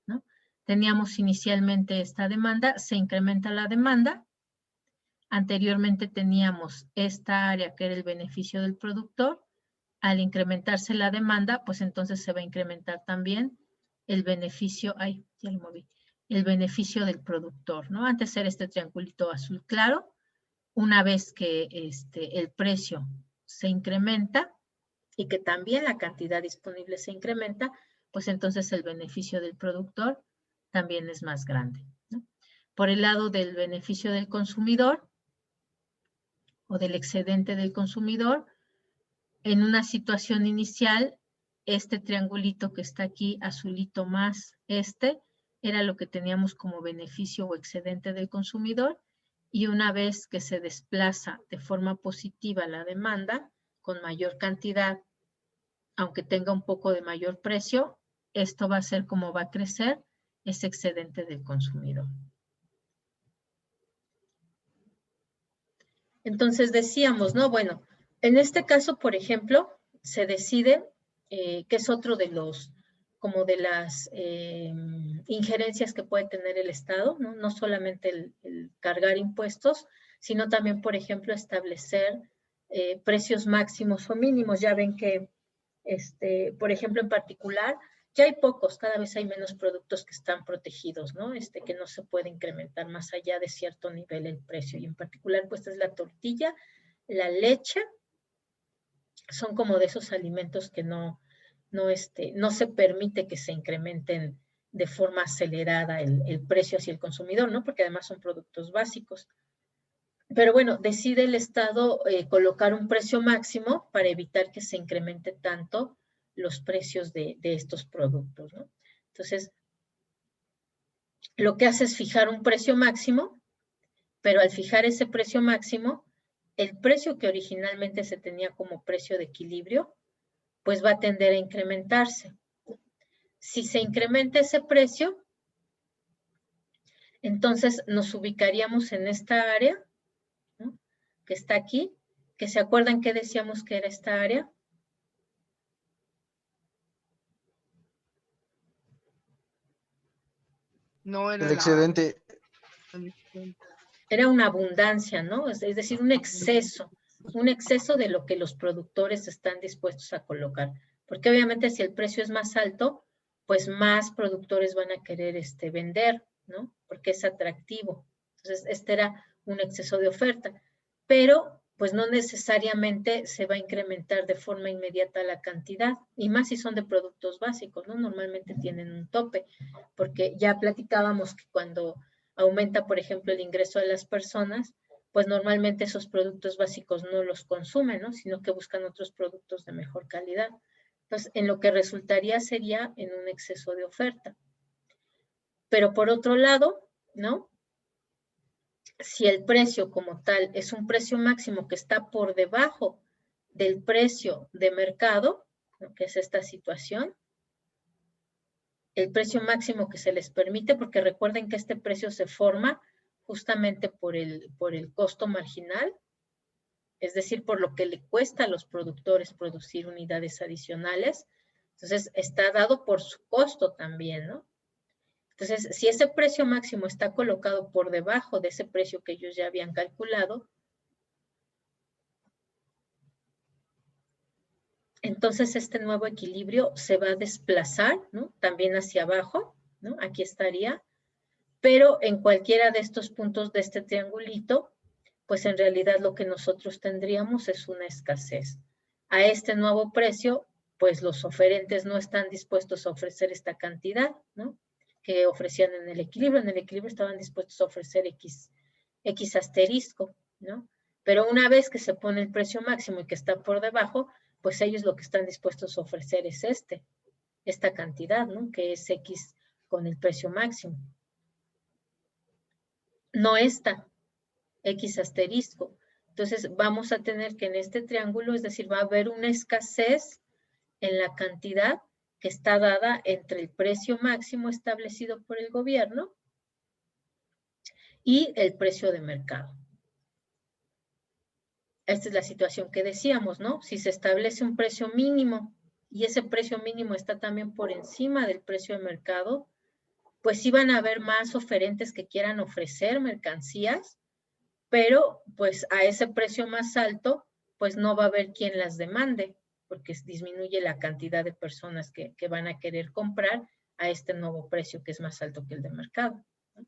¿no? Teníamos inicialmente esta demanda, se incrementa la demanda. Anteriormente teníamos esta área que era el beneficio del productor. Al incrementarse la demanda, pues entonces se va a incrementar también el beneficio, ya lo moví, el beneficio del productor, ¿no? Antes era este triangulito azul claro. Una vez que el precio se incrementa y que también la cantidad disponible se incrementa, pues entonces el beneficio del productor también es más grande, ¿no? Por el lado del beneficio del consumidor o del excedente del consumidor, en una situación inicial, este triangulito que está aquí, azulito más era lo que teníamos como beneficio o excedente del consumidor, y una vez que se desplaza de forma positiva la demanda, con mayor cantidad, aunque tenga un poco de mayor precio, esto va a ser como va a crecer ese excedente del consumidor. Entonces decíamos, ¿no? Bueno, en este caso, por ejemplo, se decide, que es otro de los, como de las injerencias que puede tener el Estado, ¿no? No solamente el cargar impuestos, sino también, por ejemplo, establecer precios máximos o mínimos. Ya ven que, por ejemplo, en particular, ya hay pocos, cada vez hay menos productos que están protegidos, ¿no? Que no se puede incrementar más allá de cierto nivel el precio. Y en particular, pues es la tortilla, la leche, son como de esos alimentos que no se permite que se incrementen de forma acelerada el precio hacia el consumidor, ¿no? Porque además son productos básicos. Pero bueno, decide el Estado colocar un precio máximo para evitar que se incremente tanto los precios de estos productos, ¿no? Entonces, lo que hace es fijar un precio máximo, pero al fijar ese precio máximo, el precio que originalmente se tenía como precio de equilibrio, pues va a tender a incrementarse. Si se incrementa ese precio, entonces nos ubicaríamos en esta área, ¿no? Que está aquí, que se acuerdan que decíamos que era esta área. No era El excedente. Era una abundancia, ¿no? Es decir, un exceso de lo que los productores están dispuestos a colocar. Porque obviamente si el precio es más alto, pues más productores van a querer vender, ¿no? Porque es atractivo. Entonces, este era un exceso de oferta. Pero, pues no necesariamente se va a incrementar de forma inmediata la cantidad, y más si son de productos básicos, ¿no? Normalmente tienen un tope, porque ya platicábamos que cuando aumenta, por ejemplo, el ingreso de las personas, pues normalmente esos productos básicos no los consumen, ¿no? Sino que buscan otros productos de mejor calidad. Entonces, en lo que resultaría sería en un exceso de oferta. Pero por otro lado, ¿no? Si el precio como tal es un precio máximo que está por debajo del precio de mercado, ¿no? Que es esta situación, el precio máximo que se les permite, porque recuerden que este precio se forma justamente por el costo marginal, es decir, por lo que le cuesta a los productores producir unidades adicionales. Entonces, está dado por su costo también, ¿no? Entonces, si ese precio máximo está colocado por debajo de ese precio que ellos ya habían calculado, entonces este nuevo equilibrio se va a desplazar, ¿no? También hacia abajo, ¿no? Aquí estaría, pero en cualquiera de estos puntos de este triangulito, pues en realidad lo que nosotros tendríamos es una escasez. A este nuevo precio, pues los oferentes no están dispuestos a ofrecer esta cantidad, ¿no? Que ofrecían en el equilibrio. En el equilibrio estaban dispuestos a ofrecer X asterisco, ¿no? Pero una vez que se pone el precio máximo y que está por debajo, pues ellos lo que están dispuestos a ofrecer es esta cantidad, ¿no? Que es X con el precio máximo. No esta, X asterisco. Entonces vamos a tener que en este triángulo, es decir, va a haber una escasez en la cantidad que está dada entre el precio máximo establecido por el gobierno y el precio de mercado. Esta es la situación que decíamos, ¿no? Si se establece un precio mínimo y ese precio mínimo está también por encima del precio de mercado, pues sí van a haber más oferentes que quieran ofrecer mercancías, pero pues a ese precio más alto, pues no va a haber quien las demande, porque disminuye la cantidad de personas que van a querer comprar a este nuevo precio que es más alto que el de mercado, ¿no?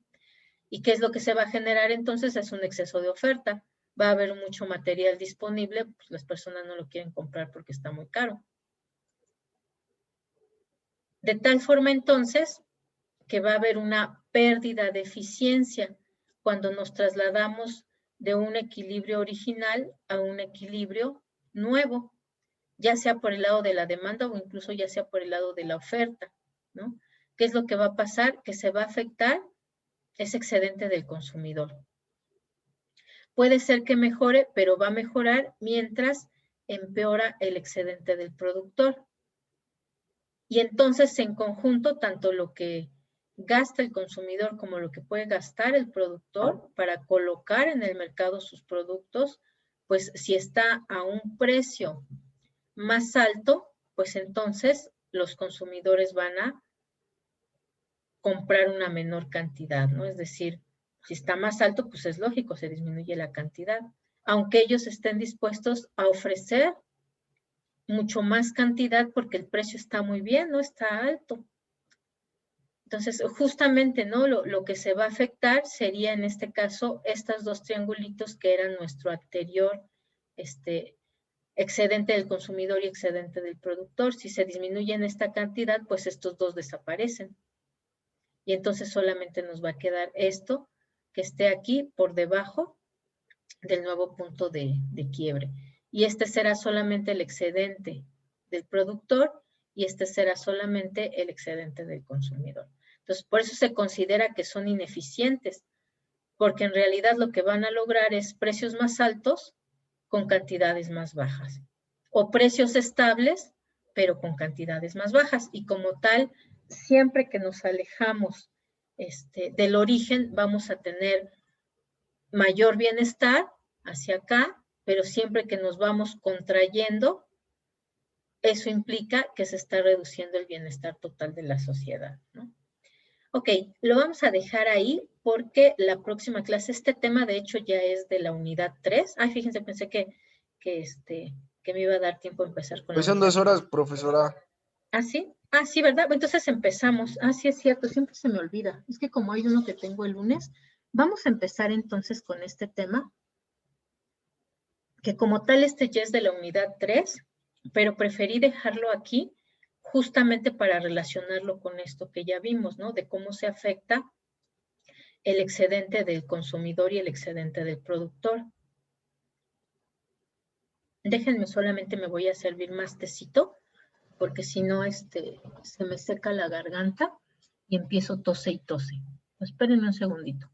¿Y qué es lo que se va a generar entonces? Es un exceso de oferta. Va a haber mucho material disponible, pues las personas no lo quieren comprar porque está muy caro. De tal forma entonces que va a haber una pérdida de eficiencia cuando nos trasladamos de un equilibrio original a un equilibrio nuevo, ya sea por el lado de la demanda o incluso ya sea por el lado de la oferta, ¿no? ¿Qué es lo que va a pasar? Que se va a afectar ese excedente del consumidor. Puede ser que mejore, pero va a mejorar mientras empeora el excedente del productor. Y entonces, en conjunto, tanto lo que gasta el consumidor como lo que puede gastar el productor para colocar en el mercado sus productos, pues si está a un precio más alto, pues entonces los consumidores van a comprar una menor cantidad, ¿no? Es decir, si está más alto, pues es lógico, se disminuye la cantidad, aunque ellos estén dispuestos a ofrecer mucho más cantidad porque el precio está muy bien, no está alto. Entonces, justamente, ¿no? Lo que se va a afectar sería en este caso estos dos triangulitos que eran nuestro anterior excedente del consumidor y excedente del productor. Si se disminuyen esta cantidad, pues estos dos desaparecen. Y entonces solamente nos va a quedar esto que esté aquí por debajo del nuevo punto de quiebre. Y este será solamente el excedente del productor y este será solamente el excedente del consumidor. Entonces, por eso se considera que son ineficientes, porque en realidad lo que van a lograr es precios más altos con cantidades más bajas, o precios estables, pero con cantidades más bajas. Y como tal, siempre que nos alejamos del origen, vamos a tener mayor bienestar hacia acá pero siempre que nos vamos contrayendo, eso implica que se está reduciendo el bienestar total de la sociedad, ¿no? Ok, lo vamos a dejar ahí porque la próxima clase, este tema de hecho ya es de la unidad 3. Ay, fíjense, pensé que me iba a dar tiempo a empezar con la Hoy son unidad 2 horas, profesora. ¿Ah, sí? Ah, sí, ¿verdad? Entonces empezamos. Ah, sí, es cierto, siempre se me olvida. Es que como hay uno que tengo el lunes, vamos a empezar entonces con este tema, que como tal este ya es de la unidad 3, pero preferí dejarlo aquí justamente para relacionarlo con esto que ya vimos, ¿no? De cómo se afecta el excedente del consumidor y el excedente del productor. Déjenme solamente, me voy a servir más tecito, porque si no, se me seca la garganta y empiezo tose y tose. Espérenme un segundito.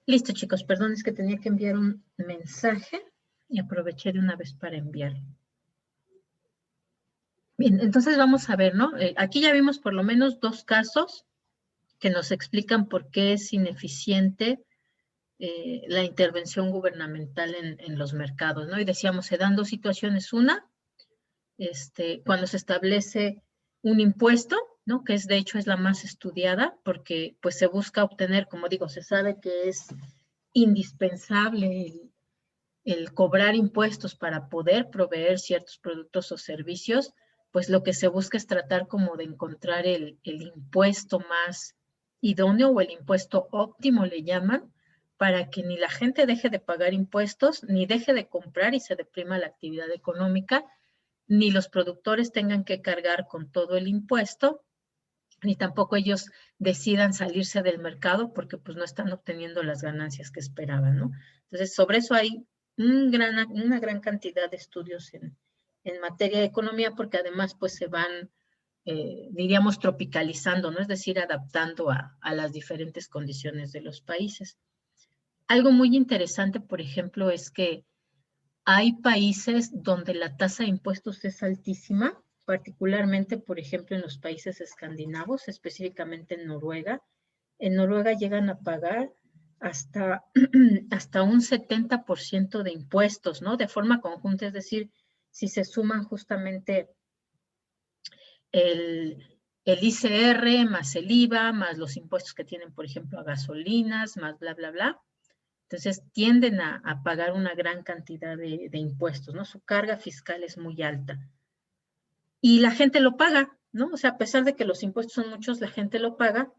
Listo, chicos, perdón, es que tenía que enviar un mensaje y aproveché de una vez para enviarlo. Bien, entonces vamos a ver, ¿no? Aquí ya vimos por lo menos 2 casos que nos explican por qué es ineficiente la intervención gubernamental en los mercados, ¿no? Y decíamos, se dan 2 situaciones. Una, cuando se establece un impuesto, ¿no? Que de hecho es la más estudiada, porque pues se busca obtener, como digo, se sabe que es indispensable el cobrar impuestos para poder proveer ciertos productos o servicios, pues lo que se busca es tratar como de encontrar el impuesto más idóneo o el impuesto óptimo, le llaman, para que ni la gente deje de pagar impuestos, ni deje de comprar y se deprima la actividad económica, ni los productores tengan que cargar con todo el impuesto, ni tampoco ellos decidan salirse del mercado porque pues no están obteniendo las ganancias que esperaban, ¿no? Entonces, sobre eso hay una gran cantidad de estudios en materia de economía, porque además pues se van, diríamos, tropicalizando, ¿no? Es decir, adaptando a las diferentes condiciones de los países. Algo muy interesante, por ejemplo, es que hay países donde la tasa de impuestos es altísima, particularmente, por ejemplo, en los países escandinavos, específicamente en Noruega. En Noruega llegan a pagar hasta, hasta un 70% de impuestos, ¿no? De forma conjunta, es decir, si se suman justamente el, el ICR más el IVA, más los impuestos que tienen, por ejemplo, a gasolinas, más bla, bla, bla. Entonces tienden a pagar una gran cantidad de impuestos, ¿no? Su carga fiscal es muy alta. Y la gente lo paga, ¿no? O sea, a pesar de que los impuestos son muchos, la gente lo paga,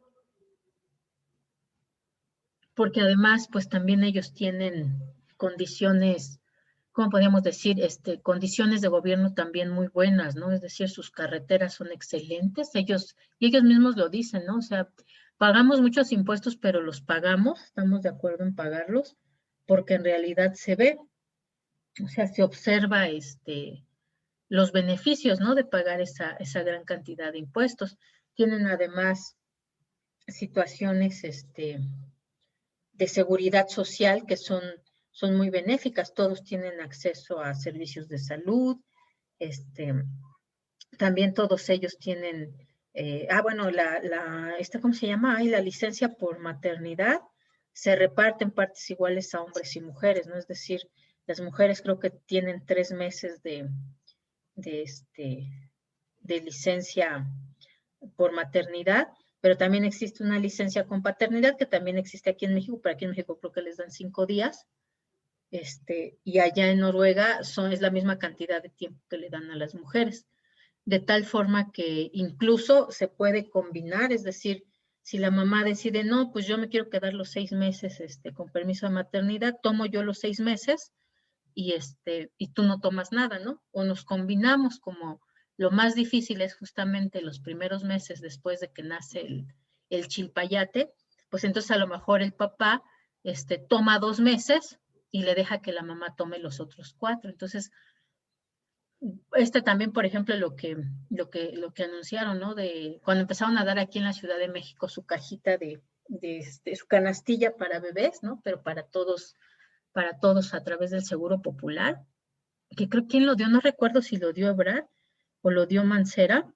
porque además, pues también ellos tienen condiciones, ¿cómo podríamos decir? Condiciones de gobierno también muy buenas, ¿no? Es decir, sus carreteras son excelentes, y ellos mismos lo dicen, ¿no? O sea, pagamos muchos impuestos, pero los pagamos, estamos de acuerdo en pagarlos, porque en realidad se ve, o sea, se observa los beneficios, ¿no? De pagar esa gran cantidad de impuestos. Tienen además situaciones, de seguridad social que son muy benéficas. Todos tienen acceso a servicios de salud, también todos ellos tienen, bueno, ¿cómo se llama? La licencia por maternidad se reparte en partes iguales a hombres y mujeres, ¿no? Es decir, las mujeres creo que tienen 3 meses de licencia por maternidad, pero también existe una licencia con paternidad que también existe aquí en México, pero aquí en México creo que les dan 5 días, y allá en Noruega es la misma cantidad de tiempo que le dan a las mujeres, de tal forma que incluso se puede combinar, es decir, si la mamá decide, no, pues yo me quiero quedar los 6 meses con permiso de maternidad, tomo yo los 6 meses y tú no tomas nada, ¿no? O nos combinamos, como lo más difícil es justamente los primeros meses después de que nace el chilpayate, pues entonces a lo mejor el papá toma 2 meses y le deja que la mamá tome los otros 4. Entonces, también, por ejemplo, lo que anunciaron, ¿no? De cuando empezaron a dar aquí en la Ciudad de México su cajita su canastilla para bebés, ¿no? Pero para todos a través del Seguro Popular, que creo quién lo dio, no recuerdo si lo dio Ebrard o lo dio Mancera.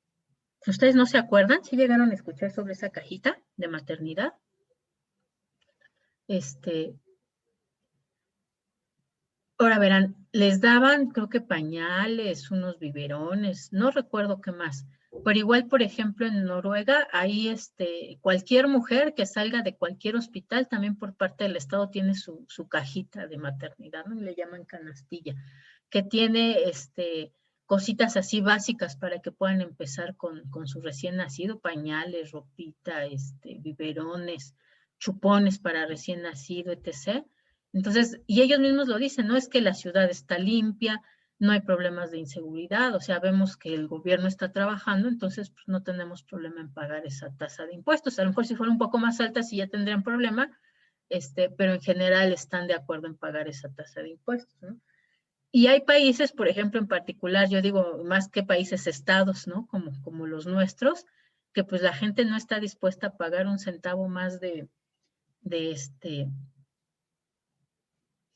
¿Ustedes no se acuerdan? ¿Sí llegaron a escuchar sobre esa cajita de maternidad? Ahora verán, les daban, creo que pañales, unos biberones, no recuerdo qué más. Pero igual, por ejemplo, en Noruega, ahí cualquier mujer que salga de cualquier hospital, también por parte del Estado, tiene su cajita de maternidad, ¿no? Le llaman canastilla, que tiene cositas así básicas para que puedan empezar con su recién nacido, pañales, ropita, biberones, chupones para recién nacido, etc. Entonces, y ellos mismos lo dicen, no es que la ciudad está limpia, no hay problemas de inseguridad, o sea, vemos que el gobierno está trabajando, entonces pues, no tenemos problema en pagar esa tasa de impuestos. A lo mejor si fuera un poco más alta sí ya tendrían problema, pero en general están de acuerdo en pagar esa tasa de impuestos, ¿no? Y hay países, por ejemplo, en particular, yo digo más que países, estados, ¿no? Como los nuestros, que pues la gente no está dispuesta a pagar un centavo más de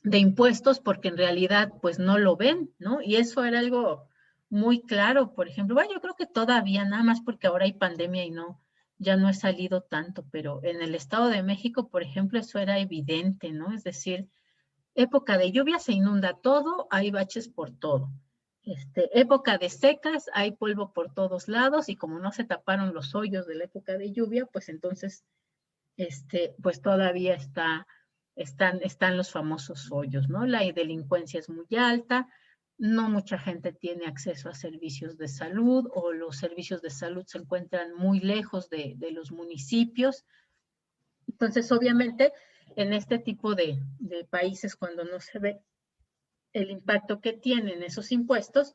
impuestos porque en realidad pues no lo ven, ¿no? Y eso era algo muy claro, por ejemplo, bueno, yo creo que todavía, nada más porque ahora hay pandemia y no, ya no he salido tanto, pero en el Estado de México, por ejemplo, eso era evidente, ¿no? Es decir, época de lluvia se inunda todo, hay baches por todo. Época de secas, hay polvo por todos lados y como no se taparon los hoyos de la época de lluvia, pues entonces, pues todavía están los famosos hoyos, ¿no? La delincuencia es muy alta, no mucha gente tiene acceso a servicios de salud o los servicios de salud se encuentran muy lejos de los municipios. Entonces, obviamente, en este tipo de países, cuando no se ve el impacto que tienen esos impuestos,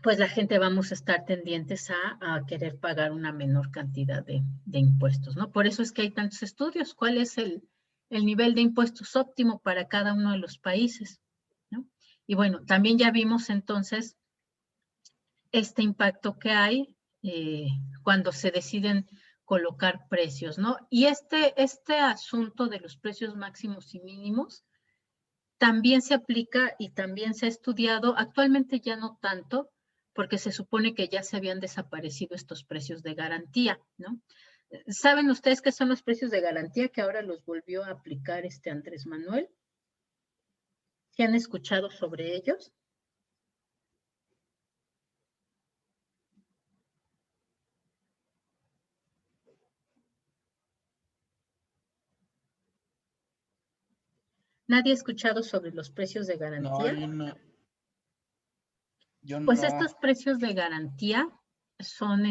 pues la gente vamos a estar tendientes a querer pagar una menor cantidad de impuestos, ¿no? Por eso es que hay tantos estudios. ¿Cuál es el nivel de impuestos óptimo para cada uno de los países? ¿No? Y bueno, también ya vimos entonces este impacto que hay cuando se deciden colocar precios, ¿no? Y este asunto de los precios máximos y mínimos también se aplica y también se ha estudiado, actualmente ya no tanto, porque se supone que ya se habían desaparecido estos precios de garantía, ¿no? ¿Saben ustedes qué son los precios de garantía que ahora los volvió a aplicar Andrés Manuel? ¿Sí han escuchado sobre ellos? ¿Nadie ha escuchado sobre los precios de garantía? No, yo Pues no. estos precios de garantía son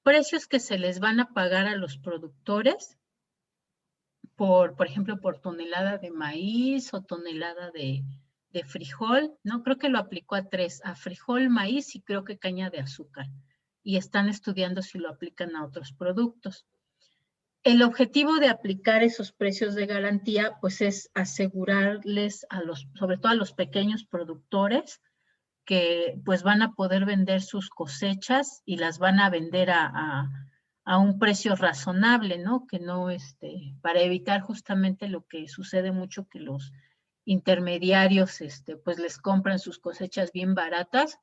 precios que se les van a pagar a los productores por ejemplo, por tonelada de maíz o tonelada de frijol, ¿no? Creo que lo aplicó a 3, a frijol, maíz y creo que caña de azúcar. Y están estudiando si lo aplican a otros productos. El objetivo de aplicar esos precios de garantía, pues es asegurarles sobre todo a los pequeños productores, que pues van a poder vender sus cosechas y las van a vender a un precio razonable, ¿no? Que no, para evitar justamente lo que sucede mucho, que los intermediarios, pues les compran sus cosechas bien baratas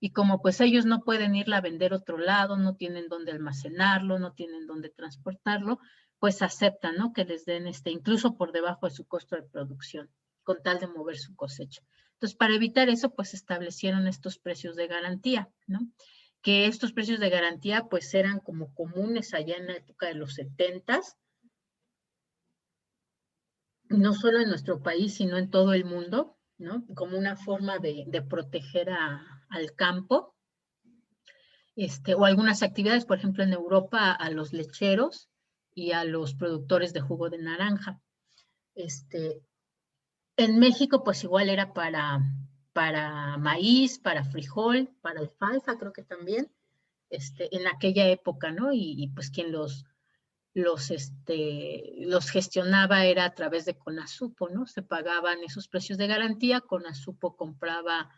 y como pues ellos no pueden irla a vender a otro lado, no tienen dónde almacenarlo, no tienen dónde transportarlo, pues aceptan, ¿no? Que les den incluso por debajo de su costo de producción, con tal de mover su cosecha. Entonces, para evitar eso, pues establecieron estos precios de garantía, ¿no? Que estos precios de garantía, pues eran como comunes allá en la época de los 70s, no solo en nuestro país, sino en todo el mundo, ¿no? Como una forma de proteger al campo, o algunas actividades, por ejemplo, en Europa, a los lecheros y a los productores de jugo de naranja. En México, pues igual era para maíz, para frijol, para alfalfa, creo que también, en aquella época, ¿no? Y pues quien los gestionaba era a través de Conasupo, ¿no? Se pagaban esos precios de garantía, Conasupo compraba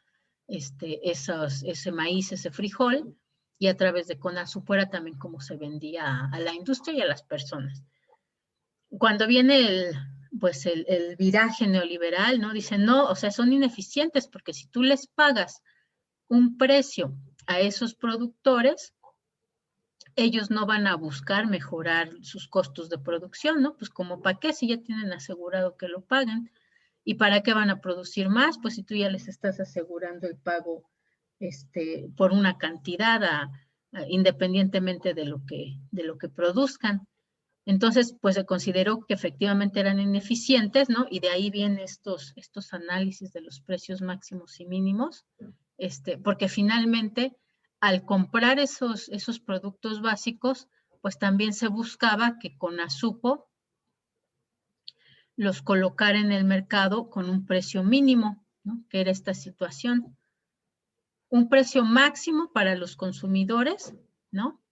ese maíz, ese frijol, y a través de Conasupo era también como se vendía a la industria y a las personas. Cuando viene el viraje neoliberal, ¿no? Dicen, no, o sea, son ineficientes porque si tú les pagas un precio a esos productores, ellos no van a buscar mejorar sus costos de producción, ¿no? Pues como para qué si ya tienen asegurado que lo pagan. ¿Y para qué van a producir más? Pues si tú ya les estás asegurando el pago por una cantidad independientemente de lo que produzcan. Entonces, pues se consideró que efectivamente eran ineficientes, ¿no? Y de ahí vienen estos análisis de los precios máximos y mínimos, porque finalmente al comprar esos productos básicos, pues también se buscaba que Conasupo los colocara en el mercado con un precio mínimo, ¿no? Que era esta situación. Un precio máximo para los consumidores, ¿no?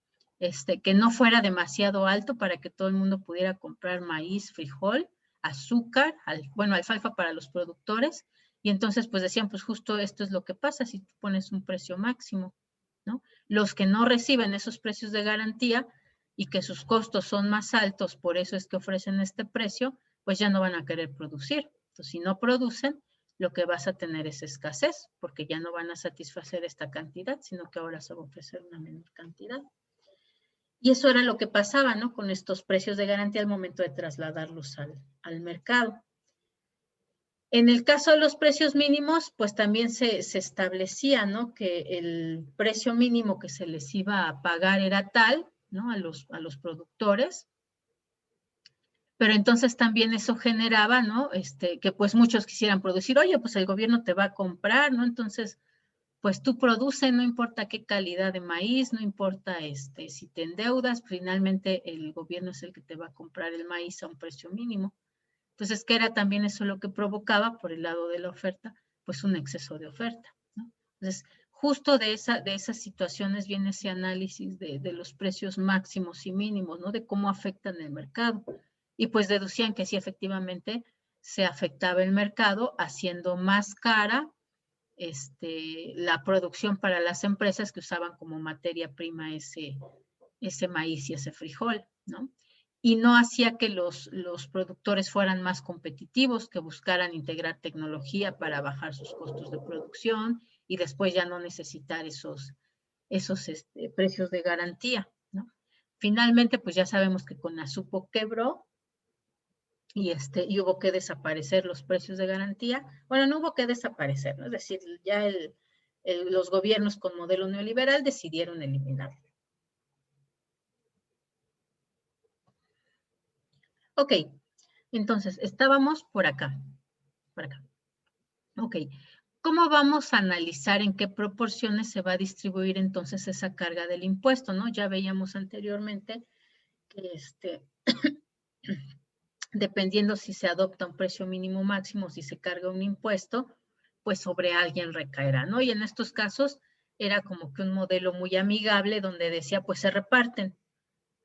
Que no fuera demasiado alto para que todo el mundo pudiera comprar maíz, frijol, azúcar, alfalfa para los productores, y entonces pues decían, pues justo esto es lo que pasa si tú pones un precio máximo, ¿no? Los que no reciben esos precios de garantía, y que sus costos son más altos, por eso es que ofrecen este precio, pues ya no van a querer producir. Entonces, si no producen, lo que vas a tener es escasez, porque ya no van a satisfacer esta cantidad, sino que ahora se va a ofrecer una menor cantidad. Y eso era lo que pasaba, ¿no? Con estos precios de garantía al momento de trasladarlos al mercado. En el caso de los precios mínimos, pues también se establecía, ¿no? Que el precio mínimo que se les iba a pagar era tal, ¿no? A los productores. Pero entonces también eso generaba, ¿no? Que pues muchos quisieran producir, oye, pues el gobierno te va a comprar, ¿no? Entonces, pues tú produce, no importa qué calidad de maíz, no importa si te endeudas, finalmente el gobierno es el que te va a comprar el maíz a un precio mínimo. Entonces, ¿qué era también eso lo que provocaba por el lado de la oferta? Pues un exceso de oferta, ¿no? Entonces, justo de esas situaciones viene ese análisis de los precios máximos y mínimos, ¿no? De cómo afectan el mercado. Y pues deducían que sí, efectivamente, se afectaba el mercado haciendo más cara la producción para las empresas que usaban como materia prima ese maíz y ese frijol, ¿no? Y no hacía que los productores fueran más competitivos, que buscaran integrar tecnología para bajar sus costos de producción y después ya no necesitar esos precios de garantía, ¿no? Finalmente, pues ya sabemos que Conasupo quebró y hubo que desaparecer los precios de garantía. Bueno, no hubo que desaparecer, ¿no? Es decir, ya los gobiernos con modelo neoliberal decidieron eliminarlo. Ok, entonces estábamos por acá. Ok, ¿cómo vamos a analizar en qué proporciones se va a distribuir entonces esa carga del impuesto, ¿no? Ya veíamos anteriormente que dependiendo si se adopta un precio mínimo máximo, si se carga un impuesto, pues sobre alguien recaerá, ¿no? Y en estos casos era como que un modelo muy amigable donde decía, pues se reparten,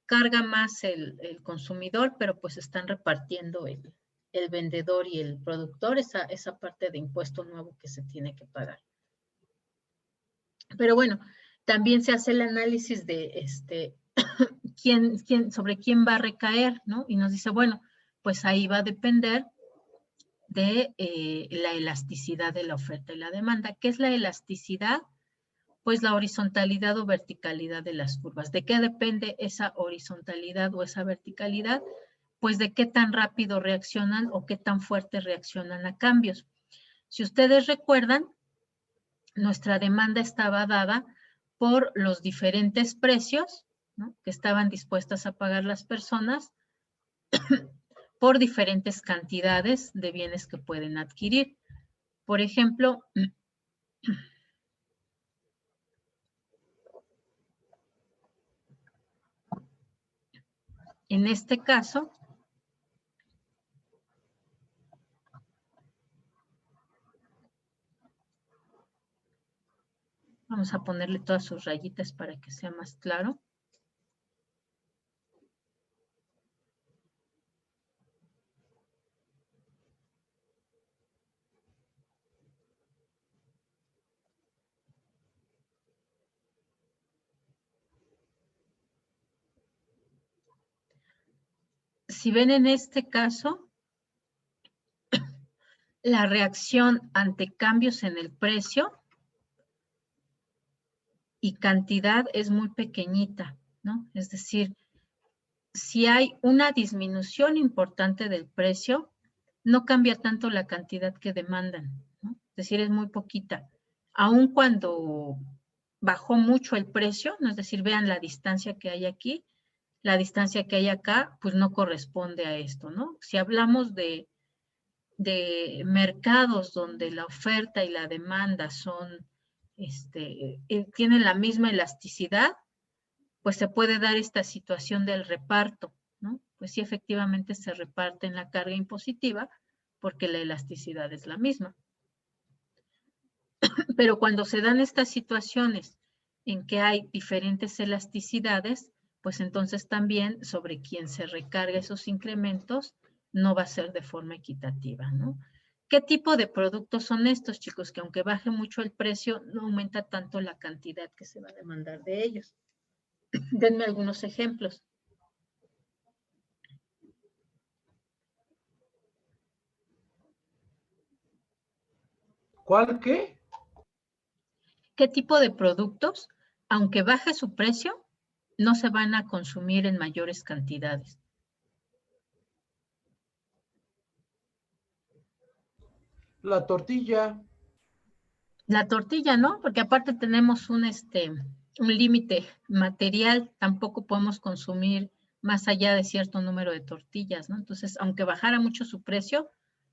carga más el consumidor, pero pues están repartiendo el vendedor y el productor esa parte de impuesto nuevo que se tiene que pagar. Pero bueno, también se hace el análisis de sobre quién va a recaer, ¿no? Y nos dice, bueno, pues ahí va a depender de la elasticidad de la oferta y la demanda. ¿Qué es la elasticidad? Pues la horizontalidad o verticalidad de las curvas. ¿De qué depende esa horizontalidad o esa verticalidad? Pues de qué tan rápido reaccionan o qué tan fuerte reaccionan a cambios. Si ustedes recuerdan, nuestra demanda estaba dada por los diferentes precios, ¿no?, que estaban dispuestas a pagar las personas por diferentes cantidades de bienes que pueden adquirir. Por ejemplo, en este caso, vamos a ponerle todas sus rayitas para que sea más claro. Si ven en este caso, la reacción ante cambios en el precio y cantidad es muy pequeñita, ¿no? Es decir, si hay una disminución importante del precio, no cambia tanto la cantidad que demandan, ¿no? Es decir, es muy poquita. Aun cuando bajó mucho el precio, ¿no? Es decir, vean la distancia que hay aquí, la distancia que hay acá, pues no corresponde a esto, ¿no? Si hablamos de mercados donde la oferta y la demanda son, tienen la misma elasticidad, pues se puede dar esta situación del reparto, ¿no? Pues sí, efectivamente se reparte en la carga impositiva porque la elasticidad es la misma. Pero cuando se dan estas situaciones en que hay diferentes elasticidades, pues entonces también sobre quien se recarga esos incrementos no va a ser de forma equitativa, ¿no? ¿Qué tipo de productos son estos, chicos? Que aunque baje mucho el precio, no aumenta tanto la cantidad que se va a demandar de ellos. Denme algunos ejemplos. ¿Cuál qué? ¿Qué tipo de productos, aunque baje su precio, no se van a consumir en mayores cantidades? La tortilla. La tortilla, ¿no? Porque aparte tenemos un límite material, tampoco podemos consumir más allá de cierto número de tortillas, ¿no? Entonces, aunque bajara mucho su precio,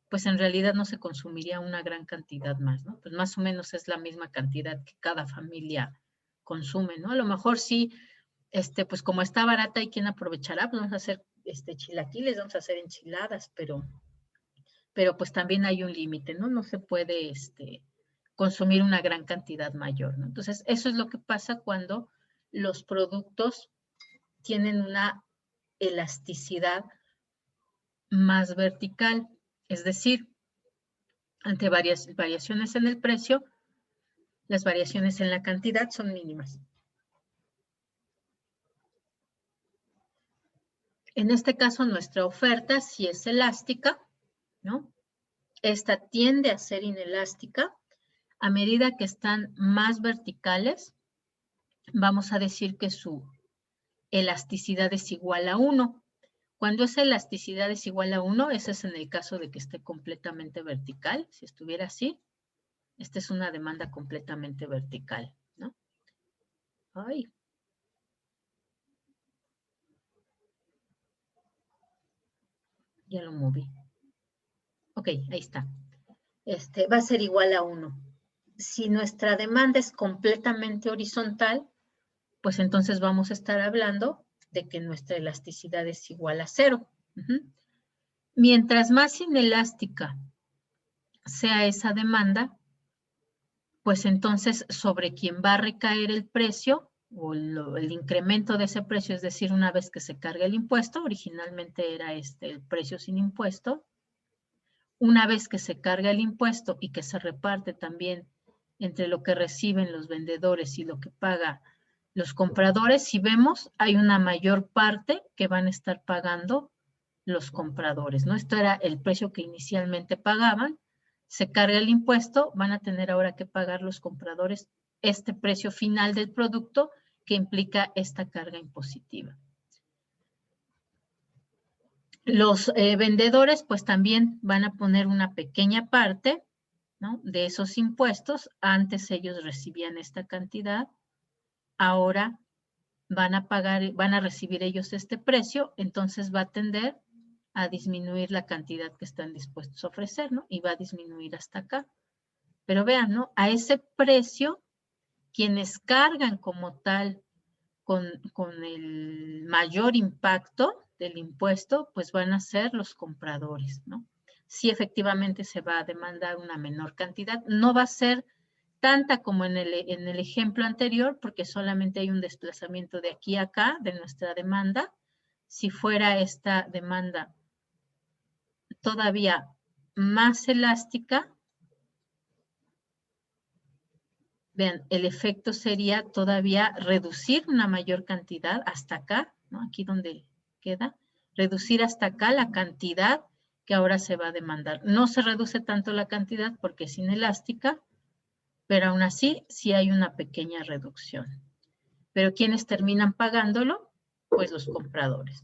pues en realidad no se consumiría una gran cantidad más, ¿no? Pues más o menos es la misma cantidad que cada familia consume, ¿no? A lo mejor sí, pues como está barata hay quien aprovechará, pues vamos a hacer chilaquiles, vamos a hacer enchiladas, pero pues también hay un límite, ¿no? No se puede consumir una gran cantidad mayor, ¿no? Entonces, eso es lo que pasa cuando los productos tienen una elasticidad más vertical, es decir, ante varias variaciones en el precio, las variaciones en la cantidad son mínimas. En este caso, nuestra oferta sí es elástica, ¿no? Esta tiende a ser inelástica. A medida que están más verticales, vamos a decir que su elasticidad es igual a 1. Cuando esa elasticidad es igual a 1, ese es en el caso de que esté completamente vertical. Si estuviera así, esta es una demanda completamente vertical, ¿no? Ay. Ya lo moví. Ok, ahí está. Va a ser igual a 1. Si nuestra demanda es completamente horizontal, pues entonces vamos a estar hablando de que nuestra elasticidad es igual a 0. Mientras más inelástica sea esa demanda, pues entonces sobre quien va a recaer el precio o el incremento de ese precio, es decir, una vez que se carga el impuesto, originalmente era el precio sin impuesto, una vez que se carga el impuesto y que se reparte también entre lo que reciben los vendedores y lo que paga los compradores, si vemos, hay una mayor parte que van a estar pagando los compradores, ¿no? Esto era el precio que inicialmente pagaban, se carga el impuesto, van a tener ahora que pagar los compradores este precio final del producto que implica esta carga impositiva. Los vendedores pues también van a poner una pequeña parte, ¿no?, de esos impuestos. Antes ellos recibían esta cantidad, ahora van a recibir ellos este precio, entonces va a tender a disminuir la cantidad que están dispuestos a ofrecer, ¿no? Y va a disminuir hasta acá. Pero vean, ¿no? A ese precio, quienes cargan como tal con el mayor impacto del impuesto, pues van a ser los compradores, ¿no? Sí, efectivamente se va a demandar una menor cantidad, no va a ser tanta como en el ejemplo anterior, porque solamente hay un desplazamiento de aquí a acá de nuestra demanda. Si fuera esta demanda todavía más elástica, vean, el efecto sería todavía reducir una mayor cantidad hasta acá, ¿no? Aquí donde queda, reducir hasta acá la cantidad que ahora se va a demandar. No se reduce tanto la cantidad porque es inelástica, pero aún así sí hay una pequeña reducción. Pero ¿quiénes terminan pagándolo? Pues los compradores.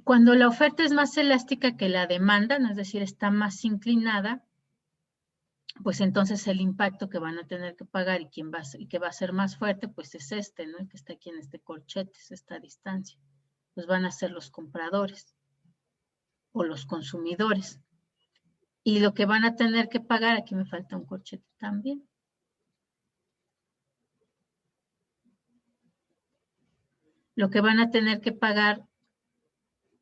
Cuando la oferta es más elástica que la demanda, ¿no? Es decir, está más inclinada, pues entonces el impacto que van a tener que pagar y que va a ser más fuerte, pues es ¿no? El que está aquí en este corchete, es esta distancia. Pues van a ser los compradores o los consumidores. Y lo que van a tener que pagar, aquí me falta un corchete también. Lo que van a tener que pagar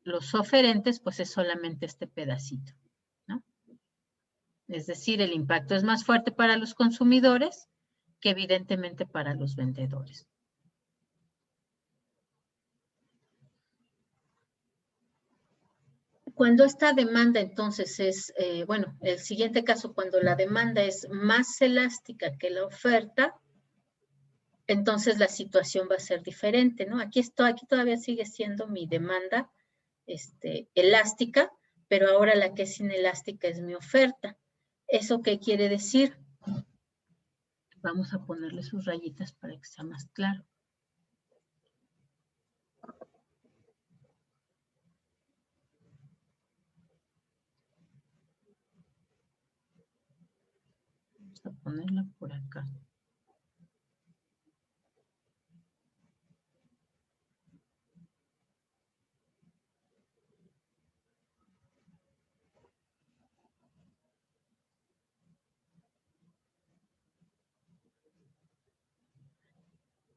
los oferentes, pues es solamente este pedacito, ¿no? Es decir, el impacto es más fuerte para los consumidores que evidentemente para los vendedores. Cuando esta demanda entonces es, bueno, el siguiente caso, cuando la demanda es más elástica que la oferta, entonces la situación va a ser diferente, ¿no? Aquí todavía sigue siendo mi demanda elástica, pero ahora la que es inelástica es mi oferta. ¿Eso qué quiere decir? Vamos a ponerle sus rayitas para que sea más claro. Vamos a ponerla por acá.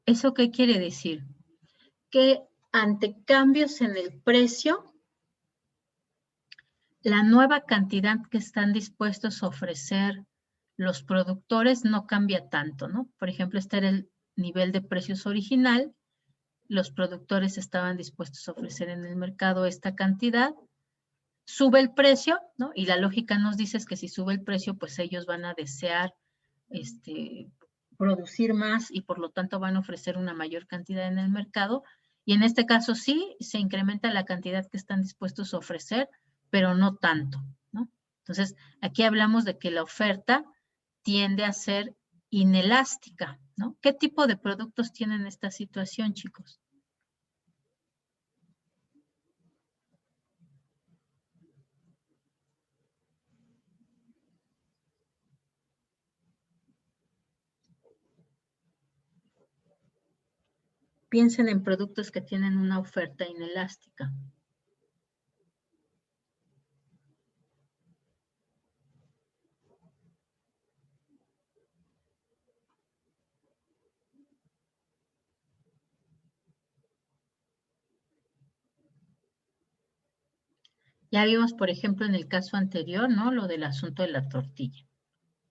¿Eso qué quiere decir? Que ante cambios en el precio, la nueva cantidad que están dispuestos a ofrecer los productores no cambia tanto, ¿no? Por ejemplo, este era el nivel de precios original, los productores estaban dispuestos a ofrecer en el mercado esta cantidad, sube el precio, ¿no? Y la lógica nos dice es que si sube el precio, pues ellos van a desear producir más y por lo tanto van a ofrecer una mayor cantidad en el mercado. Y en este caso sí, se incrementa la cantidad que están dispuestos a ofrecer, pero no tanto, ¿no? Entonces, aquí hablamos de que la oferta tiende a ser inelástica, ¿no? ¿Qué tipo de productos tienen esta situación, chicos? Piensen en productos que tienen una oferta inelástica. Ya vimos, por ejemplo, en el caso anterior, ¿no? Lo del asunto de la tortilla.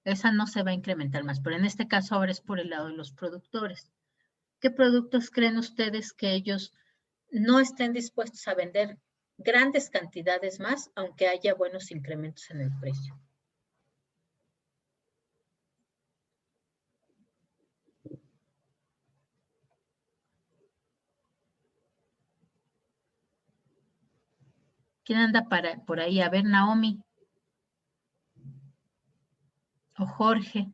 Esa no se va a incrementar más, pero en este caso ahora es por el lado de los productores. ¿Qué productos creen ustedes que ellos no estén dispuestos a vender grandes cantidades más, aunque haya buenos incrementos en el precio? ¿Quién anda por ahí? A ver, Naomi. O Jorge.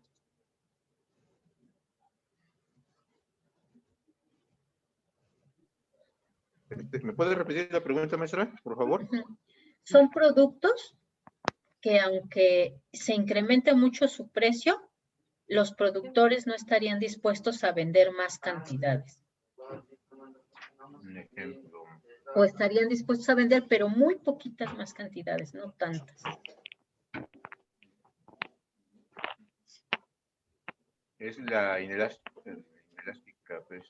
¿Me puede repetir la pregunta, maestra, por favor? Son productos que aunque se incremente mucho su precio, los productores no estarían dispuestos a vender más cantidades. Un ejemplo. O estarían dispuestos a vender, pero muy poquitas más cantidades, no tantas. Es la inelástica, pues.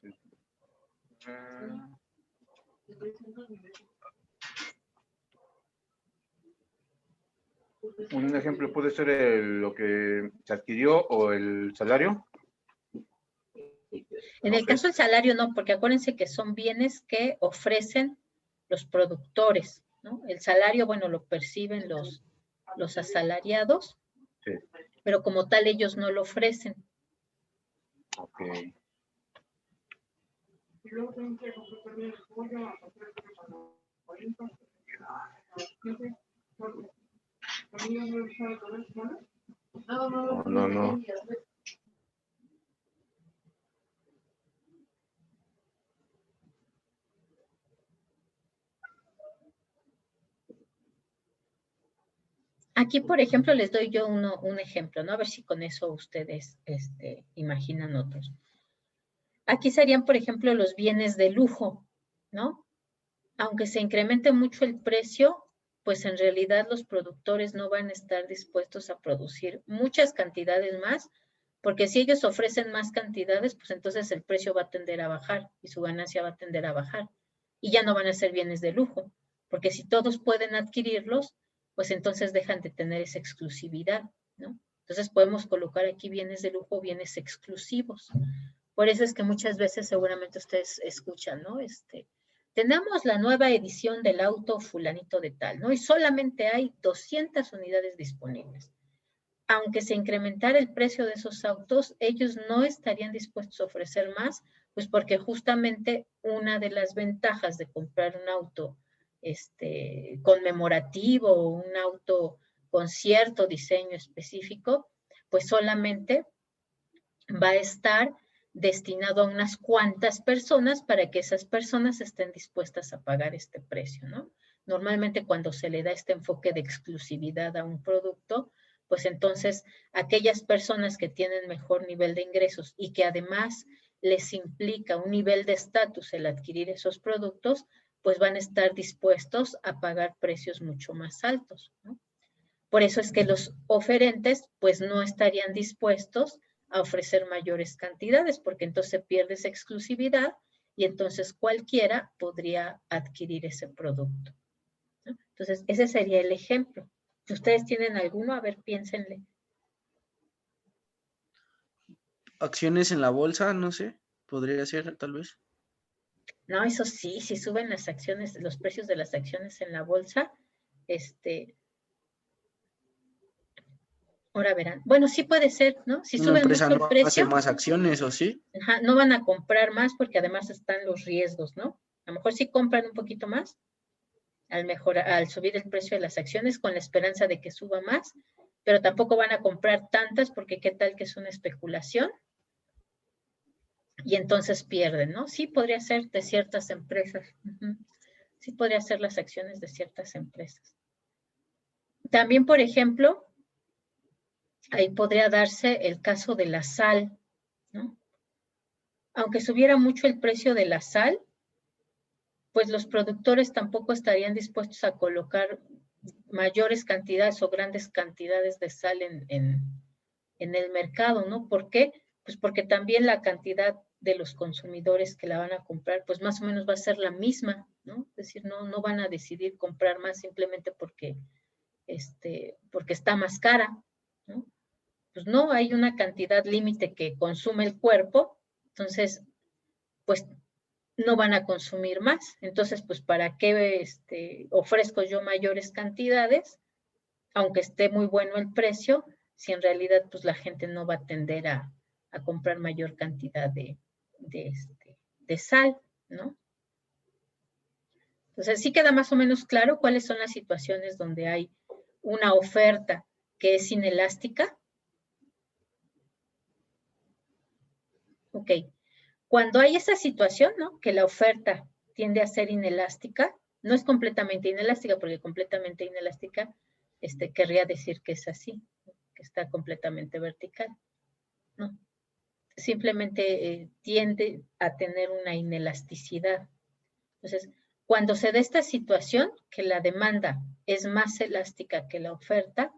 Un ejemplo puede ser lo que se adquirió o el salario. En el caso del salario no, porque acuérdense que son bienes que ofrecen los productores, ¿no? El salario, bueno, lo perciben los asalariados, Sí. pero como tal ellos no lo ofrecen. Ok. No. Aquí, por ejemplo, les doy yo un ejemplo, ¿no? A ver si con eso ustedes imaginan otros. Aquí serían, por ejemplo, los bienes de lujo, ¿no? Aunque se incremente mucho el precio, pues en realidad los productores no van a estar dispuestos a producir muchas cantidades más, porque si ellos ofrecen más cantidades, pues entonces el precio va a tender a bajar y su ganancia va a tender a bajar. Y ya no van a ser bienes de lujo, porque si todos pueden adquirirlos, pues entonces dejan de tener esa exclusividad, ¿no? Entonces podemos colocar aquí bienes de lujo, bienes exclusivos. Por eso es que muchas veces seguramente ustedes escuchan, ¿no? Tenemos la nueva edición del auto fulanito de tal, ¿no? Y solamente hay 200 unidades disponibles. Aunque se incrementara el precio de esos autos, ellos no estarían dispuestos a ofrecer más, pues porque justamente una de las ventajas de comprar un auto conmemorativo o un auto con cierto diseño específico, pues solamente va a estar destinado a unas cuantas personas para que esas personas estén dispuestas a pagar este precio, ¿no? Normalmente cuando se le da este enfoque de exclusividad a un producto, pues entonces aquellas personas que tienen mejor nivel de ingresos y que además les implica un nivel de estatus el adquirir esos productos, pues van a estar dispuestos a pagar precios mucho más altos, ¿no? Por eso es que los oferentes pues no estarían dispuestos a ofrecer mayores cantidades, porque entonces se pierde esa exclusividad y entonces cualquiera podría adquirir ese producto, ¿no? Entonces, ese sería el ejemplo. Si ustedes tienen alguno, a ver, piénsenle. Acciones en la bolsa, no sé, podría ser tal vez. No, eso sí, si suben las acciones, los precios de las acciones en la bolsa, ahora verán. Bueno, sí puede ser, ¿no? Si Una suben empresa mucho el no hace precio, más acciones, ¿o sí? ajá, no van a comprar más porque además están los riesgos, ¿no? A lo mejor sí compran un poquito más al subir el precio de las acciones con la esperanza de que suba más, pero tampoco van a comprar tantas porque qué tal que es una especulación y entonces pierden, ¿no? Sí podría ser de ciertas empresas. Sí podría ser las acciones de ciertas empresas. También, por ejemplo, ahí podría darse el caso de la sal, ¿no? Aunque subiera mucho el precio de la sal, pues los productores tampoco estarían dispuestos a colocar mayores cantidades o grandes cantidades de sal en el mercado, ¿no? ¿Por qué? Pues porque también la cantidad de los consumidores que la van a comprar, pues más o menos va a ser la misma, ¿no? Es decir, no van a decidir comprar más simplemente porque está más cara, ¿no? Pues no, hay una cantidad límite que consume el cuerpo, entonces, pues no van a consumir más. Entonces, pues, ¿para qué ofrezco yo mayores cantidades? Aunque esté muy bueno el precio, si en realidad, pues, la gente no va a tender a comprar mayor cantidad de sal, ¿no? Entonces, sí queda más o menos claro cuáles son las situaciones donde hay una oferta que es inelástica. Ok. Cuando hay esa situación, ¿no? Que la oferta tiende a ser inelástica, no es completamente inelástica, porque completamente inelástica querría decir que es así, ¿no? Que está completamente vertical, ¿no? Simplemente tiende a tener una inelasticidad. Entonces, cuando se da esta situación, que la demanda es más elástica que la oferta,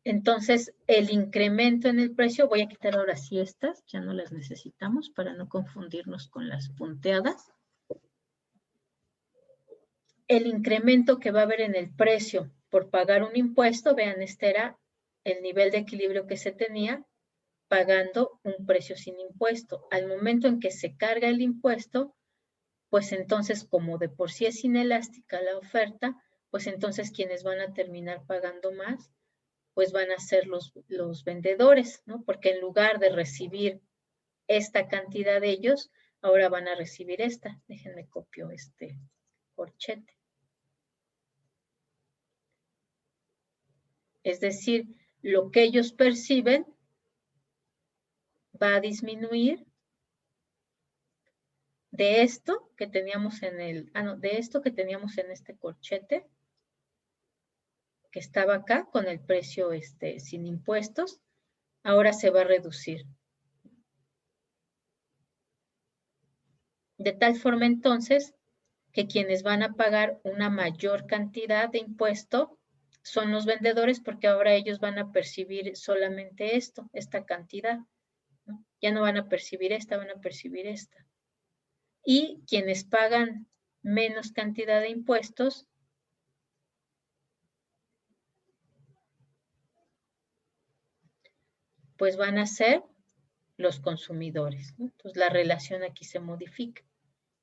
entonces el incremento en el precio, voy a quitar ahora sí estas, ya no las necesitamos para no confundirnos con las punteadas. El incremento que va a haber en el precio por pagar un impuesto, vean, este era el nivel de equilibrio que se tenía pagando un precio sin impuesto. Al momento en que se carga el impuesto, pues entonces como de por sí es inelástica la oferta, pues entonces quienes van a terminar pagando más, pues van a ser los vendedores, ¿no? Porque en lugar de recibir esta cantidad de ellos, ahora van a recibir esta. Déjenme copio este corchete. Es decir, lo que ellos perciben va a disminuir de esto que teníamos de esto que teníamos en este corchete, que estaba acá con el precio sin impuestos, ahora se va a reducir. De tal forma entonces que quienes van a pagar una mayor cantidad de impuesto son los vendedores, porque ahora ellos van a percibir solamente esta cantidad, ¿no? Ya no van a percibir esta, van a percibir esta. Y quienes pagan menos cantidad de impuestos pues van a ser los consumidores, ¿no? Entonces la relación aquí se modifica.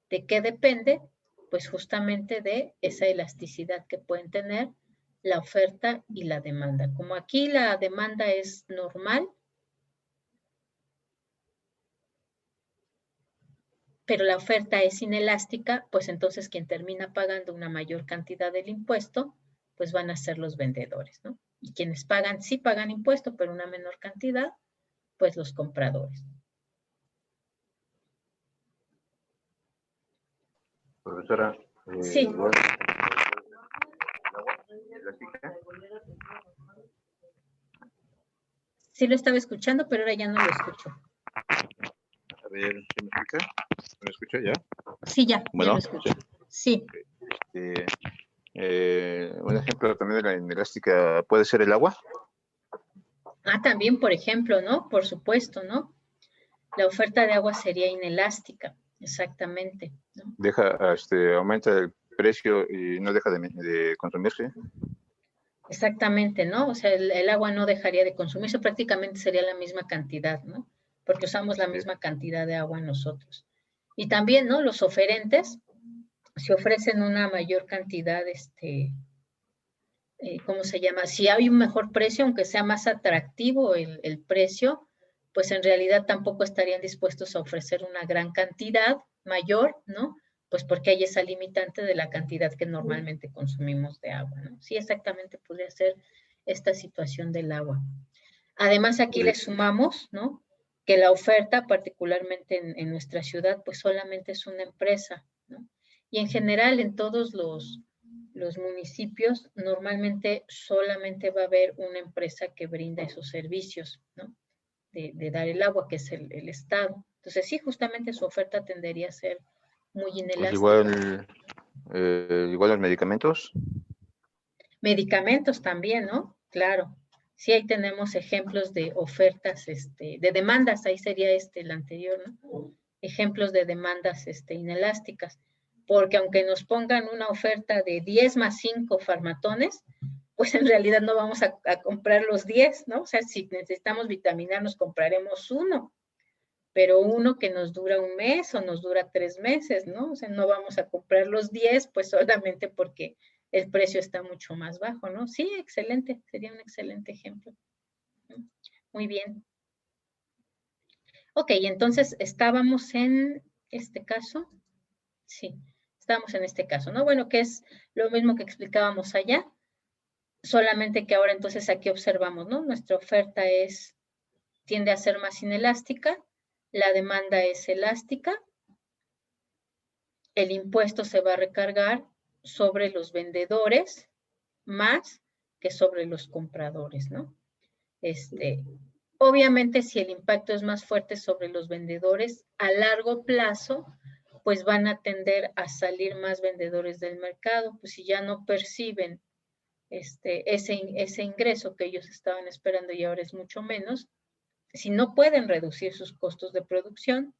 ¿De qué depende? Pues justamente de esa elasticidad que pueden tener la oferta y la demanda. Como aquí la demanda es normal, pero la oferta es inelástica, pues entonces quien termina pagando una mayor cantidad del impuesto, pues van a ser los vendedores, ¿no? Y quienes pagan, sí pagan impuesto, pero una menor cantidad, pues los compradores. Profesora, Sí. Sí lo estaba escuchando, pero ahora ya no lo escucho. A ver, ¿se me escucha? ¿Me escucha ya? Sí, ya, Bueno, ya lo escucho. Sí. Un ejemplo también de la inelástica puede ser el agua. Ah, también, por ejemplo, ¿no? Por supuesto, ¿no? La oferta de agua sería inelástica, exactamente, ¿no? Aumenta el precio y no deja de consumirse. Exactamente, ¿no? O sea, el agua no dejaría de consumirse, prácticamente sería la misma cantidad, ¿no? Porque usamos la misma cantidad de agua nosotros. Y también, ¿no? Los oferentes, si ofrecen una mayor cantidad, ¿cómo se llama? Si hay un mejor precio, aunque sea más atractivo el precio, pues en realidad tampoco estarían dispuestos a ofrecer una gran cantidad mayor, ¿no? Pues porque hay esa limitante de la cantidad que normalmente consumimos de agua, ¿no? Sí, exactamente podría ser esta situación del agua. Además, aquí le sumamos, ¿no? Que la oferta, particularmente en nuestra ciudad, pues solamente es una empresa, ¿no? Y en general, en todos los municipios, normalmente solamente va a haber una empresa que brinda esos servicios, ¿no? De dar el agua, que es el Estado. Entonces, sí, justamente su oferta tendería a ser muy inelástica. Pues igual los medicamentos. Medicamentos también, ¿no? Claro. Sí, ahí tenemos ejemplos de ofertas, de demandas, ahí sería el anterior, ¿no? Ejemplos de demandas inelásticas. Porque aunque nos pongan una oferta de 10 más 5 farmatones, pues en realidad no vamos a comprar los 10, ¿no? O sea, si necesitamos vitaminarnos, compraremos uno, pero uno que nos dura un mes o nos dura 3 meses, ¿no? O sea, no vamos a comprar los 10, pues solamente porque el precio está mucho más bajo, ¿no? Sí, excelente, sería un excelente ejemplo. Muy bien. Ok, entonces estábamos en este caso. Sí, estábamos en este caso, ¿no? Bueno, que es lo mismo que explicábamos allá, solamente que ahora entonces aquí observamos, ¿no? Nuestra oferta tiende a ser más inelástica, la demanda es elástica, el impuesto se va a recargar sobre los vendedores más que sobre los compradores, ¿no? Obviamente, si el impacto es más fuerte sobre los vendedores, a largo plazo, pues van a tender a salir más vendedores del mercado, pues si ya no perciben ese ingreso que ellos estaban esperando y ahora es mucho menos, si no pueden reducir sus costos de producción,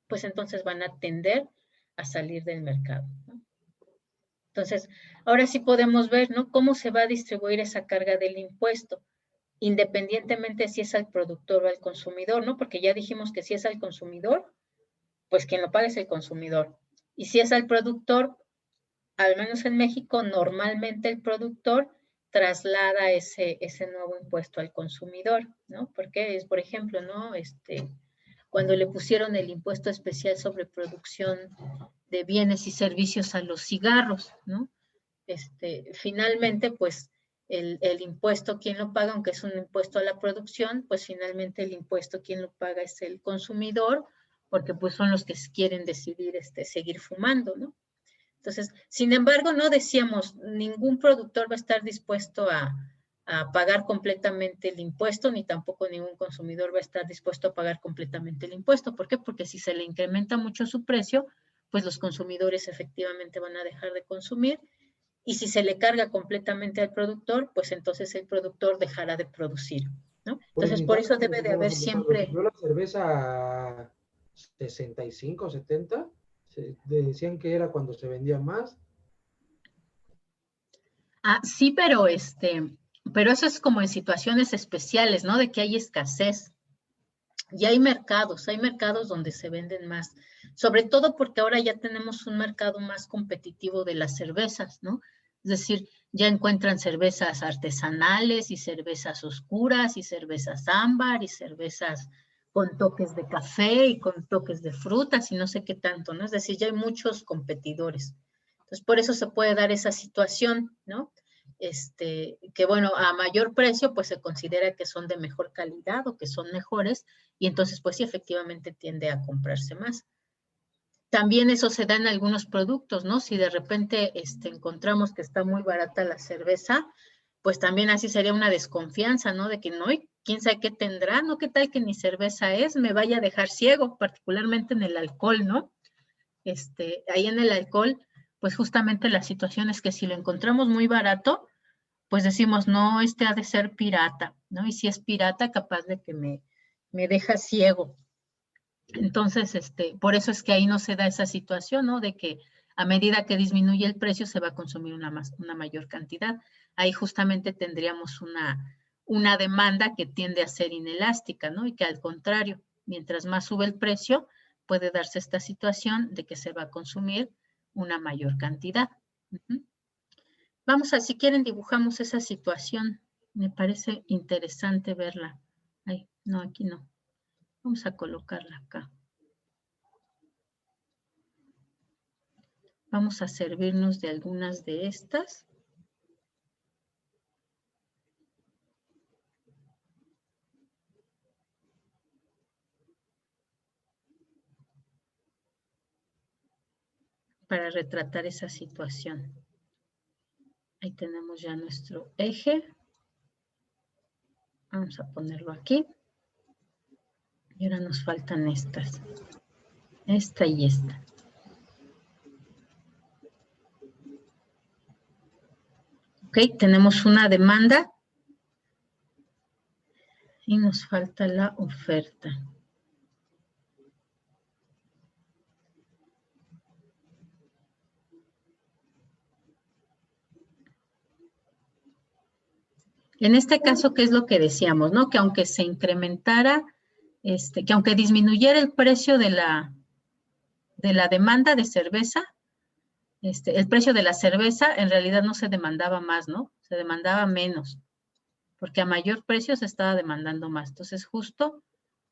pues entonces van a tender a salir del mercado, ¿no? Entonces, ahora sí podemos ver, ¿no? Cómo se va a distribuir esa carga del impuesto, independientemente si es al productor o al consumidor, ¿no? Porque ya dijimos que si es al consumidor, pues quien lo paga es el consumidor. Y si es al productor, al menos en México, normalmente el productor traslada ese nuevo impuesto al consumidor, ¿no? Porque es, por ejemplo, ¿no? Cuando le pusieron el impuesto especial sobre producción de bienes y servicios a los cigarros, ¿no? Finalmente, pues, el impuesto, ¿quién lo paga? Aunque es un impuesto a la producción, pues finalmente el impuesto, ¿quién lo paga? Es el consumidor, porque pues son los que quieren decidir seguir fumando, ¿no? Entonces, sin embargo, no decíamos, ningún productor va a estar dispuesto a pagar completamente el impuesto, ni tampoco ningún consumidor va a estar dispuesto a pagar completamente el impuesto. ¿Por qué? Porque si se le incrementa mucho su precio, pues los consumidores efectivamente van a dejar de consumir, y si se le carga completamente al productor, pues entonces el productor dejará de producir, ¿no? Entonces, por eso debe de haber siempre... Cuando la cerveza a 65, 70, decían que era cuando se vendía más. Ah, sí, pero eso es como en situaciones especiales, ¿no? De que hay escasez. Y hay mercados donde se venden más, sobre todo porque ahora ya tenemos un mercado más competitivo de las cervezas, ¿no? Es decir, ya encuentran cervezas artesanales y cervezas oscuras y cervezas ámbar y cervezas con toques de café y con toques de frutas y no sé qué tanto, ¿no? Es decir, ya hay muchos competidores. Entonces, por eso se puede dar esa situación, ¿no? Que bueno, a mayor precio, pues se considera que son de mejor calidad o que son mejores, y entonces, pues sí, efectivamente tiende a comprarse más. También eso se da en algunos productos, ¿no? Si de repente encontramos que está muy barata la cerveza, pues también así sería una desconfianza, ¿no? De que no, quién sabe qué tendrá, ¿no? ¿Qué tal que ni cerveza es? Me vaya a dejar ciego, particularmente en el alcohol, ¿no? Ahí en el alcohol, pues justamente la situación es que si lo encontramos muy barato, pues decimos, no, ha de ser pirata, ¿no? Y si es pirata, capaz de que me deja ciego. Entonces, por eso es que ahí no se da esa situación, ¿no? De que a medida que disminuye el precio se va a consumir una mayor cantidad. Ahí justamente tendríamos una demanda que tiende a ser inelástica, ¿no? Y que al contrario, mientras más sube el precio, puede darse esta situación de que se va a consumir una mayor cantidad. Vamos a, si quieren, dibujamos esa situación. Me parece interesante verla. Ay, no, aquí no. Vamos a colocarla acá. Vamos a servirnos de algunas de estas. Para retratar esa situación. Ahí tenemos ya nuestro eje. Vamos a ponerlo aquí. Y ahora nos faltan estas. Esta y esta. Ok, tenemos una demanda. Y nos falta la oferta. En este caso, ¿qué es lo que decíamos, no? Que aunque se incrementara, que aunque disminuyera el precio de la demanda de cerveza, el precio de la cerveza en realidad no se demandaba más, ¿no? Se demandaba menos, porque a mayor precio se estaba demandando más. Entonces, justo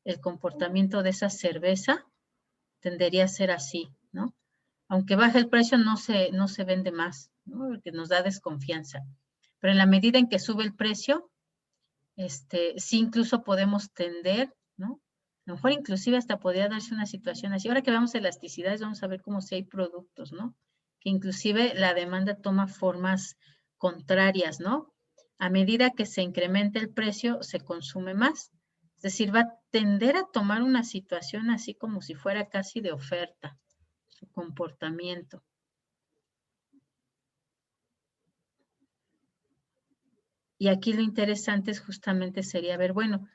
el comportamiento de esa cerveza tendería a ser así, ¿no? Aunque baje el precio, no se vende más, ¿no? Porque nos da desconfianza. Pero en la medida en que sube el precio, sí incluso podemos tender, ¿no? A lo mejor inclusive hasta podría darse una situación así. Ahora que veamos elasticidades, vamos a ver cómo si hay productos, ¿no? Que inclusive la demanda toma formas contrarias, ¿no? A medida que se incrementa el precio, se consume más. Es decir, va a tender a tomar una situación así como si fuera casi de oferta, su comportamiento. Y aquí lo interesante es justamente sería ver, bueno,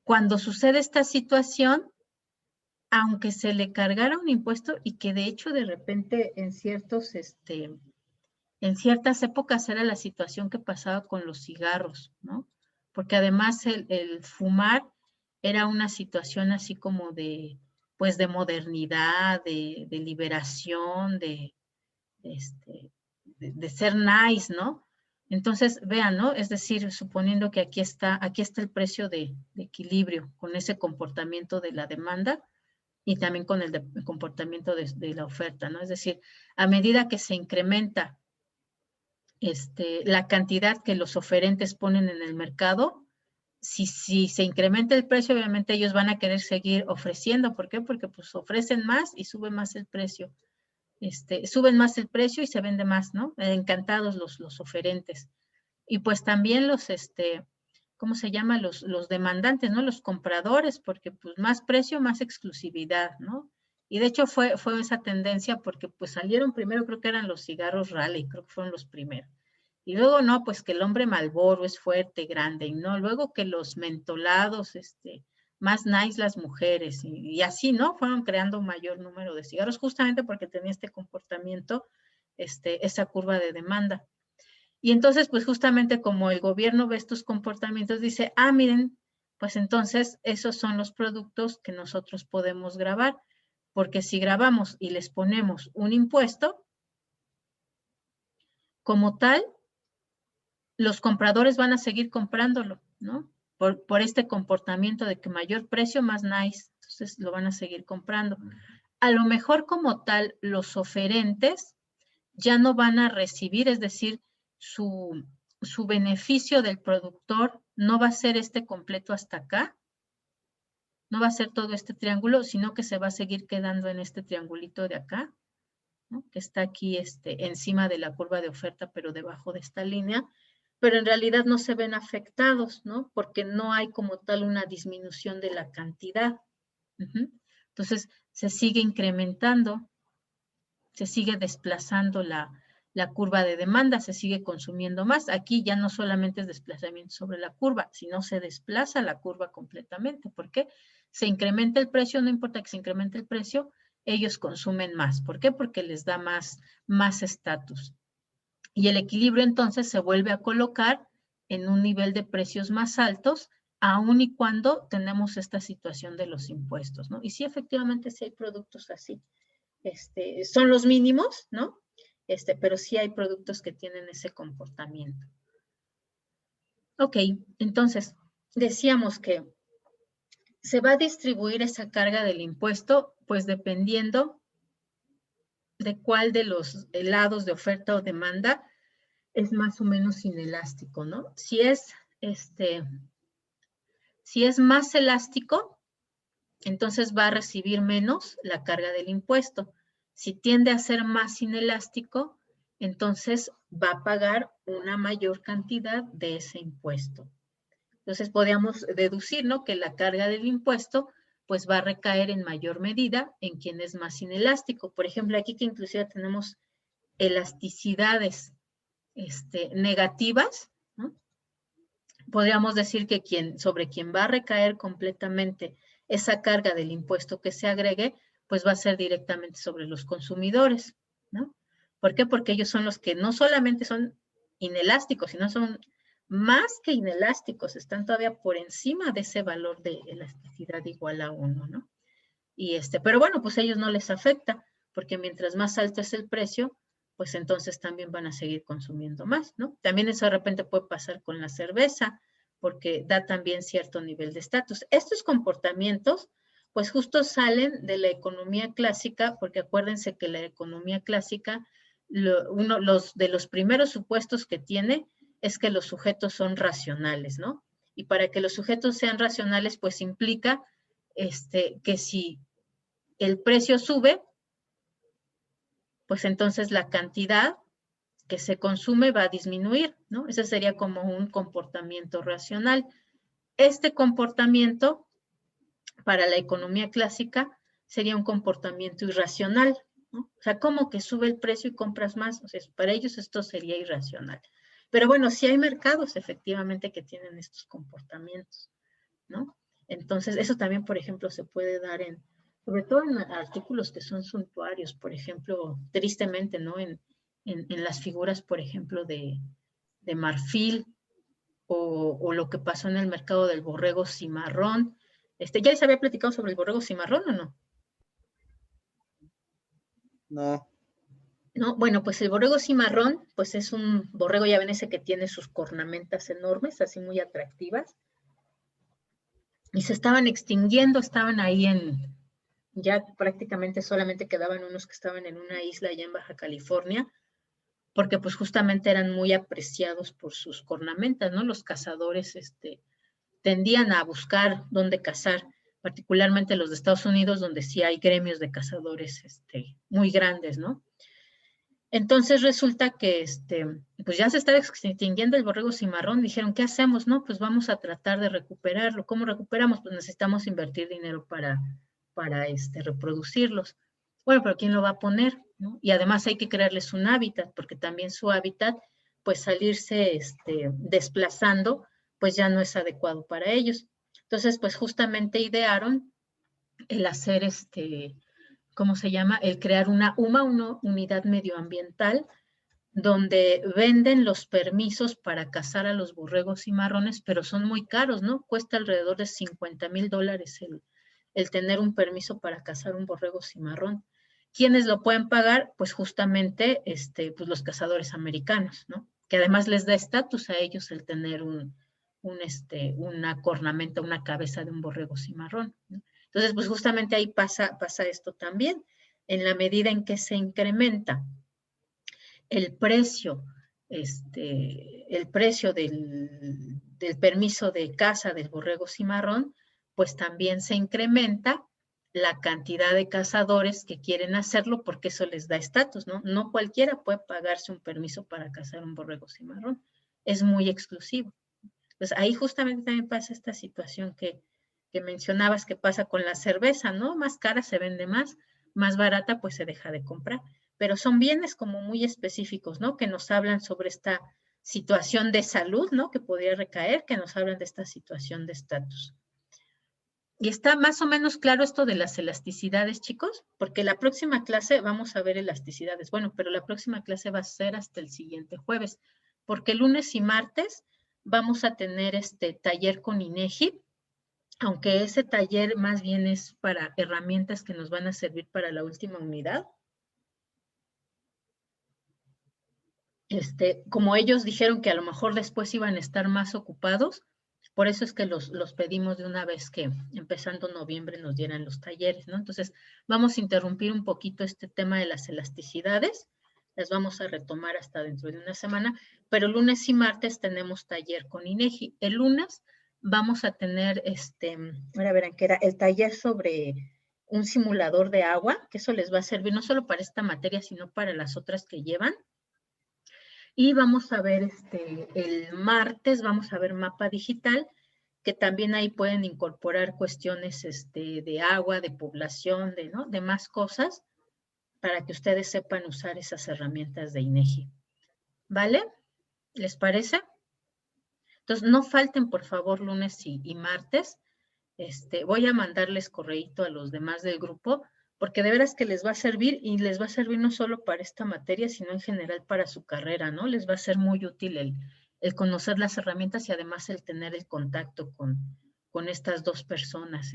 cuando sucede esta situación, aunque se le cargara un impuesto y que de hecho de repente en ciertas épocas era la situación que pasaba con los cigarros, ¿no? Porque además el fumar era una situación así como de, pues de modernidad, de liberación, de ser nice, ¿no? Entonces, vean, ¿no? Es decir, suponiendo que aquí está el precio de equilibrio con ese comportamiento de la demanda y también con el comportamiento de la oferta, ¿no? Es decir, a medida que se incrementa la cantidad que los oferentes ponen en el mercado, si se incrementa el precio, obviamente ellos van a querer seguir ofreciendo. ¿Por qué? Porque pues ofrecen más y sube más el precio. Suben más el precio y se vende más, ¿no? Encantados los oferentes. Y pues también ¿cómo se llama? Los demandantes, ¿no? Los compradores, porque pues más precio, más exclusividad, ¿no? Y de hecho fue esa tendencia porque pues salieron primero, creo que eran los cigarros Raleigh, creo que fueron los primeros. Y luego, no, pues que el hombre Marlboro es fuerte, grande, y no, luego que los mentolados, más nice las mujeres, y así, ¿no? Fueron creando un mayor número de cigarros, justamente porque tenía este comportamiento, esa curva de demanda. Y entonces, pues justamente como el gobierno ve estos comportamientos, dice, miren, pues entonces esos son los productos que nosotros podemos grabar, porque si grabamos y les ponemos un impuesto, como tal, los compradores van a seguir comprándolo, ¿no? por este comportamiento de que mayor precio, más nice, entonces lo van a seguir comprando. A lo mejor como tal, los oferentes ya no van a recibir, es decir, su beneficio del productor no va a ser este completo hasta acá, no va a ser todo este triángulo, sino que se va a seguir quedando en este triangulito de acá, ¿no? Que está aquí encima de la curva de oferta, pero debajo de esta línea, pero en realidad no se ven afectados, ¿no? Porque no hay como tal una disminución de la cantidad. Entonces, se sigue incrementando, se sigue desplazando la curva de demanda, se sigue consumiendo más. Aquí ya no solamente es desplazamiento sobre la curva, sino se desplaza la curva completamente. ¿Por qué? Se incrementa el precio, no importa que se incremente el precio, ellos consumen más. ¿Por qué? Porque les da más estatus. Y el equilibrio entonces se vuelve a colocar en un nivel de precios más altos, aun y cuando tenemos esta situación de los impuestos, ¿no? Y sí, efectivamente, sí hay productos así. Son los mínimos, ¿no? Pero sí hay productos que tienen ese comportamiento. Ok, entonces, decíamos que se va a distribuir esa carga del impuesto, pues dependiendo de cuál de los lados de oferta o demanda es más o menos inelástico, ¿no? Si es más elástico, entonces va a recibir menos la carga del impuesto. Si tiende a ser más inelástico, entonces va a pagar una mayor cantidad de ese impuesto. Entonces podríamos deducir, ¿no?, que la carga del impuesto pues va a recaer en mayor medida en quien es más inelástico. Por ejemplo, aquí que inclusive tenemos elasticidades negativas, ¿no? Podríamos decir que sobre quien va a recaer completamente esa carga del impuesto que se agregue, pues va a ser directamente sobre los consumidores, ¿no? ¿Por qué? Porque ellos son los que no solamente son inelásticos, sino son más que inelásticos, están todavía por encima de ese valor de elasticidad igual a 1, ¿no? Pero bueno, pues a ellos no les afecta, porque mientras más alto es el precio, pues entonces también van a seguir consumiendo más, ¿no? También eso de repente puede pasar con la cerveza, porque da también cierto nivel de estatus. Estos comportamientos, pues justo salen de la economía clásica, porque acuérdense que la economía clásica, uno de los primeros supuestos que tiene es que los sujetos son racionales, ¿no? Y para que los sujetos sean racionales, pues implica que si el precio sube, pues entonces la cantidad que se consume va a disminuir, ¿no? Ese sería como un comportamiento racional. Este comportamiento, para la economía clásica, sería un comportamiento irracional, ¿no? O sea, ¿cómo que sube el precio y compras más? O sea, para ellos esto sería irracional. Pero bueno, sí hay mercados efectivamente que tienen estos comportamientos, ¿no? Entonces, eso también, por ejemplo, se puede dar sobre todo en artículos que son suntuarios, por ejemplo, tristemente, ¿no? En las figuras, por ejemplo, de marfil o lo que pasó en el mercado del borrego cimarrón. ¿Ya les había platicado sobre el borrego cimarrón o no? No. No, bueno, pues el borrego cimarrón, pues es un borrego, ya ven ese que tiene sus cornamentas enormes, así muy atractivas, y se estaban extinguiendo, estaban ahí ya prácticamente solamente quedaban unos que estaban en una isla allá en Baja California, porque pues justamente eran muy apreciados por sus cornamentas, ¿no? Los cazadores tendían a buscar dónde cazar, particularmente los de Estados Unidos, donde sí hay gremios de cazadores muy grandes, ¿no? Entonces resulta que pues ya se estaba extinguiendo el borrego cimarrón. Dijeron, ¿qué hacemos? No, pues vamos a tratar de recuperarlo. ¿Cómo recuperamos? Pues necesitamos invertir dinero para reproducirlos. Bueno, pero ¿quién lo va a poner? ¿No? Y además hay que crearles un hábitat, porque también su hábitat, pues salirse desplazando, pues ya no es adecuado para ellos. Entonces, pues justamente idearon el hacer ¿cómo se llama? El crear una unidad medioambiental donde venden los permisos para cazar a los borregos cimarrones, pero son muy caros, ¿no? Cuesta alrededor de $50,000 el tener un permiso para cazar un borrego cimarrón. ¿Quiénes lo pueden pagar? Pues justamente pues los cazadores americanos, ¿no? Que además les da estatus a ellos el tener un una cornamenta, una cabeza de un borrego cimarrón, ¿no? Entonces, pues justamente ahí pasa esto también. En la medida en que se incrementa el precio del permiso de caza del borrego cimarrón, pues también se incrementa la cantidad de cazadores que quieren hacerlo porque eso les da estatus, ¿no? No cualquiera puede pagarse un permiso para cazar un borrego cimarrón. Es muy exclusivo. Entonces, ahí justamente también pasa esta situación que mencionabas que pasa con la cerveza, ¿no? Más cara se vende más barata pues se deja de comprar. Pero son bienes como muy específicos, ¿no? Que nos hablan sobre esta situación de salud, ¿no? Que podría recaer, que nos hablan de esta situación de estatus. Y está más o menos claro esto de las elasticidades, chicos, porque la próxima clase vamos a ver elasticidades. Bueno, pero la próxima clase va a ser hasta el siguiente jueves, porque lunes y martes vamos a tener taller con INEGI, aunque ese taller más bien es para herramientas que nos van a servir para la última unidad. Como ellos dijeron que a lo mejor después iban a estar más ocupados, por eso es que los pedimos de una vez que empezando noviembre nos dieran los talleres, ¿no? Entonces, vamos a interrumpir un poquito este tema de las elasticidades, las vamos a retomar hasta dentro de una semana, pero lunes y martes tenemos taller con INEGI. El lunes vamos a tener, ahora verán que era el taller sobre un simulador de agua, que eso les va a servir no solo para esta materia, sino para las otras que llevan. Y vamos a ver el martes, vamos a ver mapa digital, que también ahí pueden incorporar cuestiones de agua, de población, de más cosas, para que ustedes sepan usar esas herramientas de INEGI. ¿Vale? ¿Les parece? Entonces, no falten, por favor, lunes y martes. Voy a mandarles correíto a los demás del grupo, porque de veras que les va a servir, y les va a servir no solo para esta materia, sino en general para su carrera, ¿no? Les va a ser muy útil el conocer las herramientas y además el tener el contacto con estas dos personas.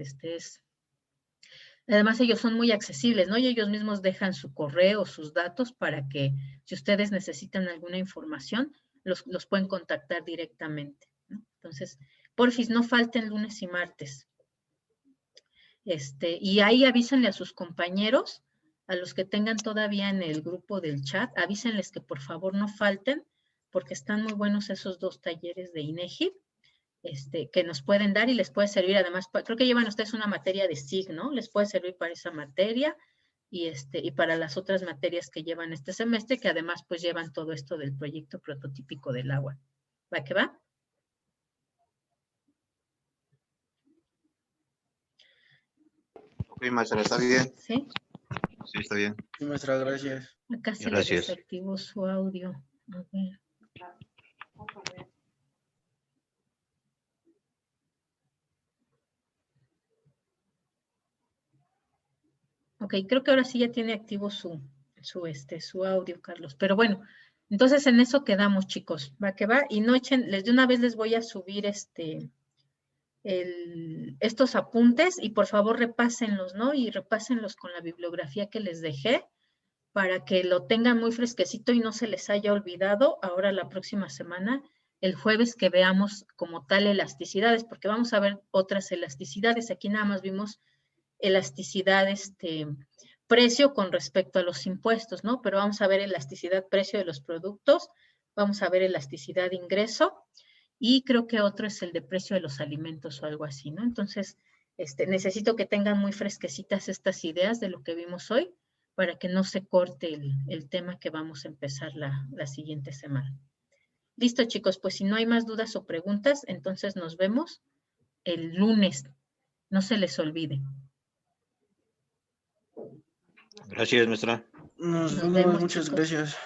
Además, ellos son muy accesibles, ¿no? Y ellos mismos dejan su correo, sus datos, para que si ustedes necesitan alguna información, los pueden contactar directamente, ¿no? Entonces, porfis, no falten lunes y martes. Y ahí avísenle a sus compañeros, a los que tengan todavía en el grupo del chat, avísenles que por favor no falten, porque están muy buenos esos dos talleres de INEGI, que nos pueden dar y les puede servir. Además, creo que llevan ustedes una materia de SIG, ¿no? Les puede servir para esa materia y para las otras materias que llevan este semestre, que además pues llevan todo esto del proyecto prototípico del agua. ¿Va que va? Ok, maestra, ¿está bien? ¿Sí? Sí, está bien. Sí, maestra, gracias. Acá se le Gracias. desactivó su audio. A ver. Ok, creo que ahora sí ya tiene activo su audio, Carlos. Pero bueno, entonces en eso quedamos, chicos. Va que va. Y no echen, de una vez les voy a subir estos apuntes y por favor repásenlos, ¿no? Y repásenlos con la bibliografía que les dejé para que lo tengan muy fresquecito y no se les haya olvidado ahora la próxima semana, el jueves, que veamos como tal elasticidades, porque vamos a ver otras elasticidades. Aquí nada más vimos elasticidad, precio con respecto a los impuestos, ¿no? Pero vamos a ver elasticidad precio de los productos, vamos a ver elasticidad ingreso, y creo que otro es el de precio de los alimentos o algo así, ¿no? Entonces, necesito que tengan muy fresquecitas estas ideas de lo que vimos hoy, para que no se corte el tema que vamos a empezar la siguiente semana. Listo, chicos, pues si no hay más dudas o preguntas, entonces nos vemos el lunes. No se les olvide. Gracias, maestra. Nos Nos vemos, vemos, muchas chicos. gracias.